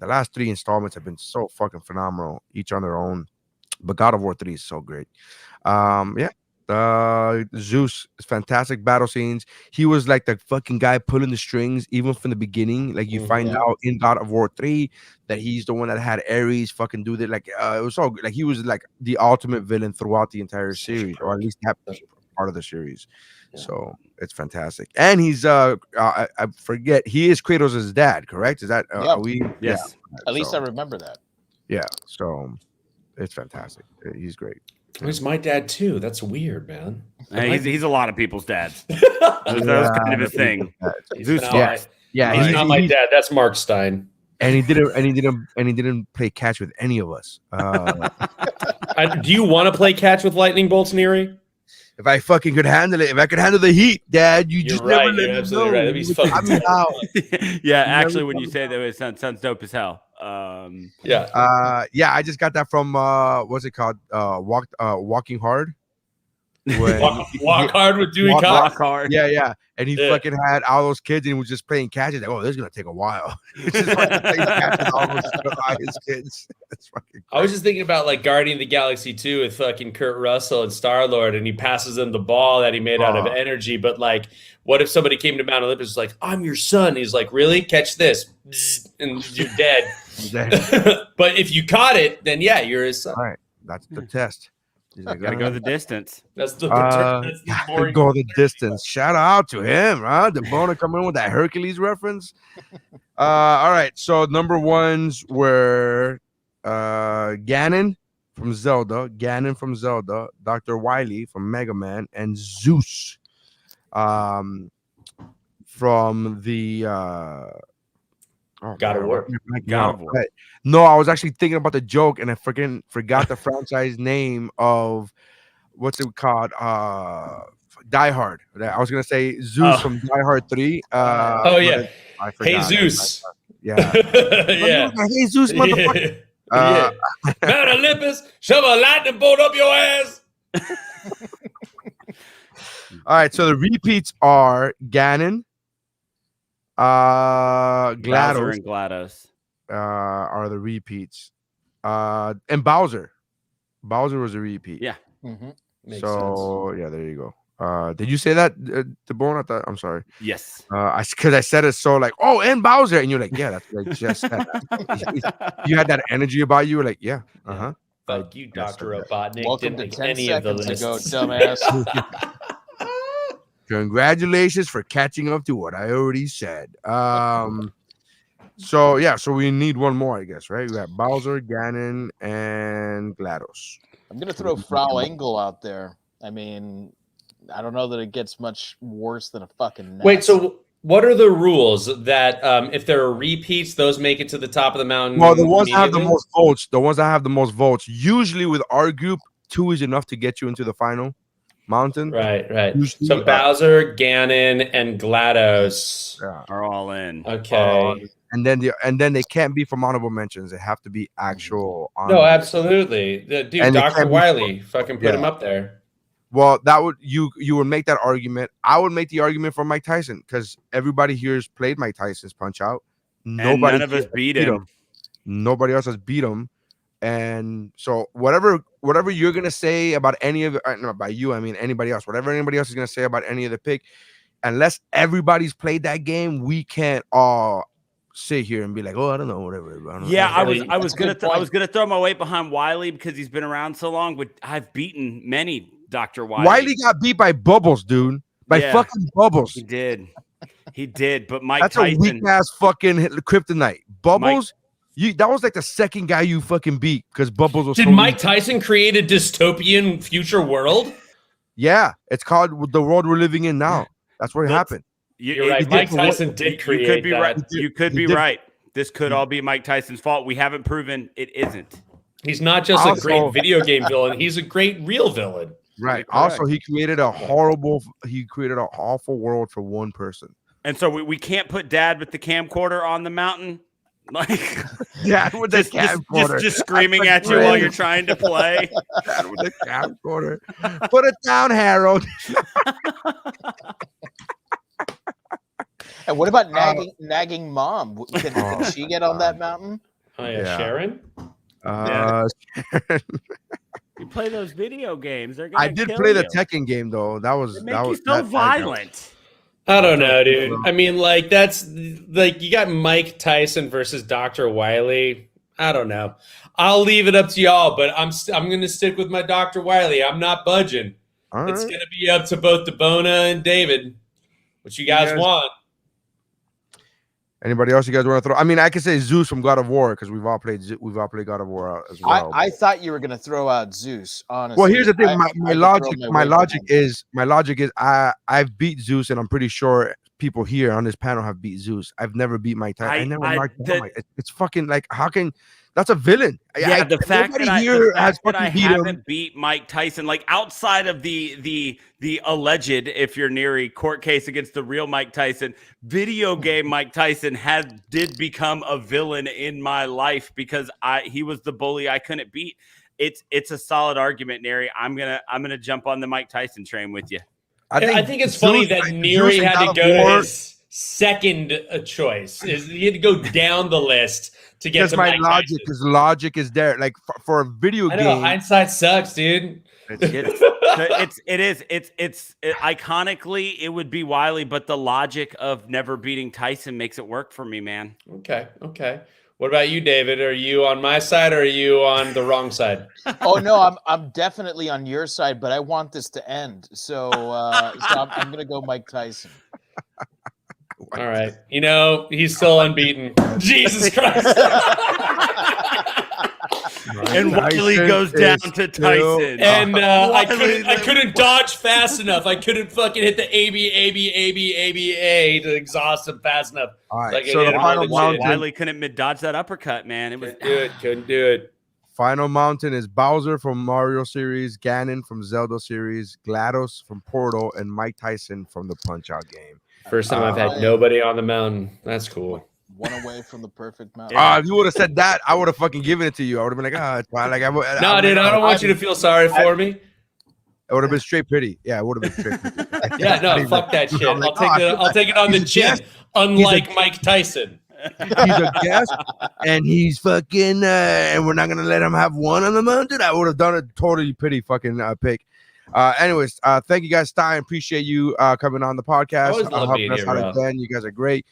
the last 3 installments have been so fucking phenomenal, each on their own. But God of War 3 is so great. Zeus is fantastic battle scenes. He was like the fucking guy pulling the strings even from the beginning. Like you find out in God of War 3 that he's the one that had Ares fucking do that. Like it was so like he was like the ultimate villain throughout the entire series, or at least that part of the series. So it's fantastic. And he's I forget, he is Kratos' dad, correct? Is that yes. At least I remember that. Yeah, so it's fantastic. He's great. He's my dad too. That's weird, man. He's a lot of people's dads. That was kind of a thing. He's not my dad. That's Mark Stein. And he didn't play catch with any of us. Do you want to play catch with lightning bolts, Neri? If I fucking could handle it, if I could handle the heat, Dad, you're just right. never let me know. Right. That'd be fucking actually, when you say that, it sounds dope as hell. I just got that from what's it called? Walking Hard. when walk hard with Dewey walk Cox. hard. Yeah. And he fucking had all those kids and he was just playing catches. Like, oh, this is gonna take a while. He's just fucking playing catches with all those his kids. That's fucking I was just thinking about like Guardian of the Galaxy 2 with fucking Kurt Russell and Star-Lord, and he passes them the ball that he made out of energy. But like, what if somebody came to Mount Olympus and was like, I'm your son? He's like, really? Catch this. And you're dead. But if you caught it, then yeah, you're his son. All right. That's the test. Gotta go the distance. That's the boring go the distance. Shout out to him, huh? The Boner coming in with that Hercules reference. All right. So number ones were Ganon from Zelda, Dr. Wily from Mega Man, and Zeus from the God of War. Right. No, I was actually thinking about the joke and I forgot the franchise name of what's it called? Die Hard. I was gonna say Zeus from Die Hard 3. Yeah. I forgot. Hey Zeus. Yeah. Yeah. Hey Zeus, motherfucker. Mount Olympus, shove a lightning bolt up your ass. All right, so the repeats are Ganon, GLaDOS, Bowser and GLaDOS are the repeats, and Bowser. Bowser was a repeat. Yeah. Makes So yeah, there you go. Did you say that, Debone? I'm sorry. Yes. Because I said it so like, oh, and Bowser, and you're like, yeah, that's what I just said. You had that energy about you. You were like, yeah, Fuck you, Dr. Robotnik. Welcome Didn't to make 10 any of the seconds ago, lists. dumbass. Congratulations for catching up to what I already said. So yeah, so we need one more, I guess, right? We got Bowser, Ganon, and GLaDOS. I'm gonna throw Frau Engel out there. I mean, I don't know that it gets much worse than a fucking. Wait, so what are the rules that if there are repeats, those make it to the top of the mountain? Well, the ones that have the most votes. Usually with our group, 2 is enough to get you into the final mountain. Right. Usually, So Bowser, Ganon, and GLaDOS are all in. Okay. And then they can't be from honorable mentions. They have to be actual. No, absolutely. Dude, And Dr. Wily, fucking put him up there. Well, that would you would make that argument. I would make the argument for Mike Tyson because everybody here has played Mike Tyson's Punch Out. Nobody none of us beat him. Nobody else has beat him. And so whatever you're gonna say about any of not by you, I mean anybody else, whatever anybody else is gonna say about any of the pick, unless everybody's played that game, we can't all sit here and be like, oh, I don't know, whatever. I was gonna throw my weight behind Wiley because he's been around so long, but I've beaten many Dr. Wiley. Wiley got beat by Bubbles, dude. By fucking Bubbles. He did, but Mike That's Tyson, a weak ass fucking kryptonite. Bubbles. That was like the second guy you fucking beat because Bubbles was. Did Mike Tyson create a dystopian future world? Yeah, it's called the world we're living in now. That's what happened. You're right. Mike Tyson did create. You could be that. right. You could be right. This could all be Mike Tyson's fault. We haven't proven it isn't. He's not just a great video game villain. He's a great real villain. Right. Also, he created an awful world for one person. And so we can't put Dad with the camcorder on the mountain. Like, yeah, with the camcorder, just screaming at you while you're trying to play. Dad with the camcorder. Put it down, Harold. And what about nagging mom? Can she get on that mountain? Oh yeah, Sharon. Sharon. You play those video games. They're I did play the Tekken game though. That was so violent. I don't know, dude. I mean, like that's like you got Mike Tyson versus Dr. Wily. I don't know. I'll leave it up to y'all, but I'm going to stick with my Dr. Wily. I'm not budging. It's going to be up to both DeBona and David. What you guys want? Anybody else you guys want to throw? I mean, I could say Zeus from God of War because we've all played God of War as well. I thought you were going to throw out Zeus. Honestly, well, here's the thing. My logic is I've beat Zeus, and I'm pretty sure people here on this panel have beat Zeus. I've never beat Mike Tyson. I never marked Mike. It's fucking like how can that's a villain. Yeah, the fact that I haven't beat Mike Tyson, like outside of the alleged, if you're near a court case against the real Mike Tyson, video game Mike Tyson did become a villain in my life because he was the bully I couldn't beat. it's a solid argument, Neri. I'm gonna jump on the Mike Tyson train with you. I think it's funny that Neri had to go to his second choice. He had to go down the list to get to my Mike logic, Tyson. because logic is there. Like for a video I know, game, hindsight sucks, dude. It's iconically it would be Wiley, but the logic of never beating Tyson makes it work for me, man. Okay. What about you, David? Are you on my side or are you on the wrong side? Oh no, I'm definitely on your side, but I want this to end. So I'm gonna go Mike Tyson. All right. You know, he's still unbeaten. Jesus Christ. And Wiley goes down to Tyson. And I couldn't dodge fast enough. I couldn't fucking hit the A to exhaust him fast enough. All right. Like So the final mountain, Wiley couldn't dodge that uppercut, man. It was couldn't do it. Final mountain is Bowser from Mario series, Ganon from Zelda series, GLaDOS from Portal, and Mike Tyson from the Punch-Out game. First time I've had nobody on the mountain. That's cool. One away from the perfect mountain. If you would have said that, I would have fucking given it to you. I would have been like, it's fine. Like, no, dude, I don't want you to feel sorry for me. It would have been straight pity. Yeah, it would have been straight pity. Yeah, no, fuck that shit. I'll take it on the chin. Unlike Mike Tyson. He's a guest, and he's fucking, and we're not gonna let him have one on the mountain. I would have done a totally pity fucking pick. Anyways, thank you guys, Stein. Appreciate you coming on the podcast. Always love being here, bro. Again. You guys are great.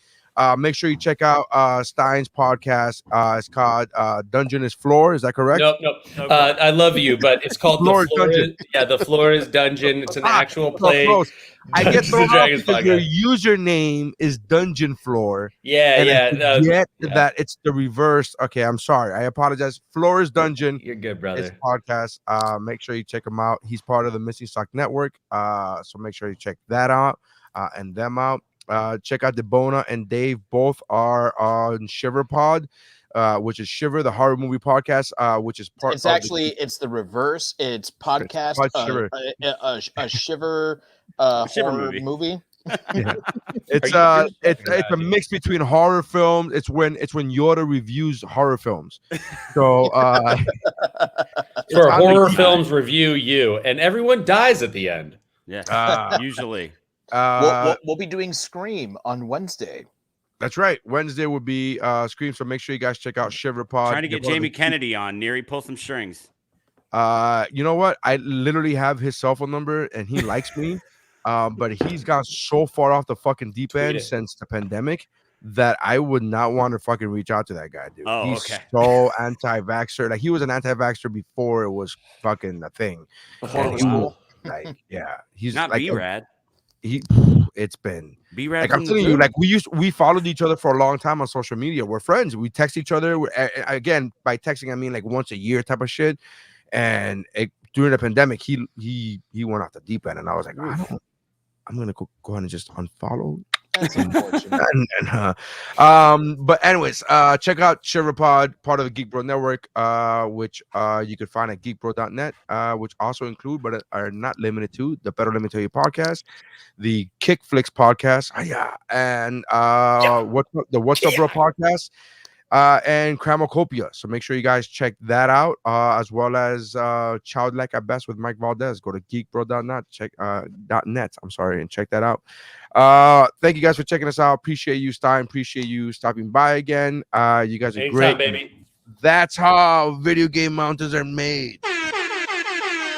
Make sure you check out Stein's podcast. It's called Dungeon is Floor. Is that correct? Nope. I love you, but it's called Floor the Floor. Dungeon. Yeah, the Floor is Dungeon. It's an actual play. So I get Dungeons thrown and off Dragons because your username is Dungeon Floor. Yeah. That it's the reverse. Okay, I'm sorry. I apologize. Floor is Dungeon. You're good, brother. It's a podcast. Make sure you check him out. He's part of the Missing Stock Network. So make sure you check that out and them out. Check out Debona and Dave. Both are on Shiver Pod, which is Shiver, the horror movie podcast, which is part. It's actually it's the reverse. It's podcast. Shiver. A Shiver horror movie. Yeah. It's a mix between horror films. It's when Yoda reviews horror films. So for horror films review you, and everyone dies at the end. Yeah, usually. We'll be doing Scream on Wednesday. That's right. Wednesday will be Scream. So make sure you guys check out Shiver Pod. Trying to get Jamie Kennedy on. Neri, pull some strings. You know what? I literally have his cell phone number, and he likes me. But he's gone so far off the fucking deep end since the pandemic that I would not want to fucking reach out to that guy, dude. Oh, he's okay. so anti-vaxxer. Like, he was an anti-vaxxer before it was fucking a thing. Before it was cool. Like, yeah, he's not like B-Rad. It's been B-Rad. like, I'm telling you, like, we followed each other for a long time on social media. We're friends. We text each other. Again, by texting, I mean like once a year type of shit. And during the pandemic, he went off the deep end, and I was like, I'm gonna go ahead and just unfollow. That's unfortunate. But anyways, check out ShiverPod, part of the Geek Bro Network, which you can find at geekbro.net, which also include but are not limited to the Better Let Me Tell You podcast, the Kickflix podcast, and What's Up Bro podcast, and Cramocopia. So make sure you guys check that out, as well as Childlike at Best with Mike Valdez. Go to geekbro.net, .net, and check that out. Thank you guys for checking us out. Appreciate you, Stein. Appreciate you stopping by again. You guys are Anytime, great, baby. That's how video game mountains are made.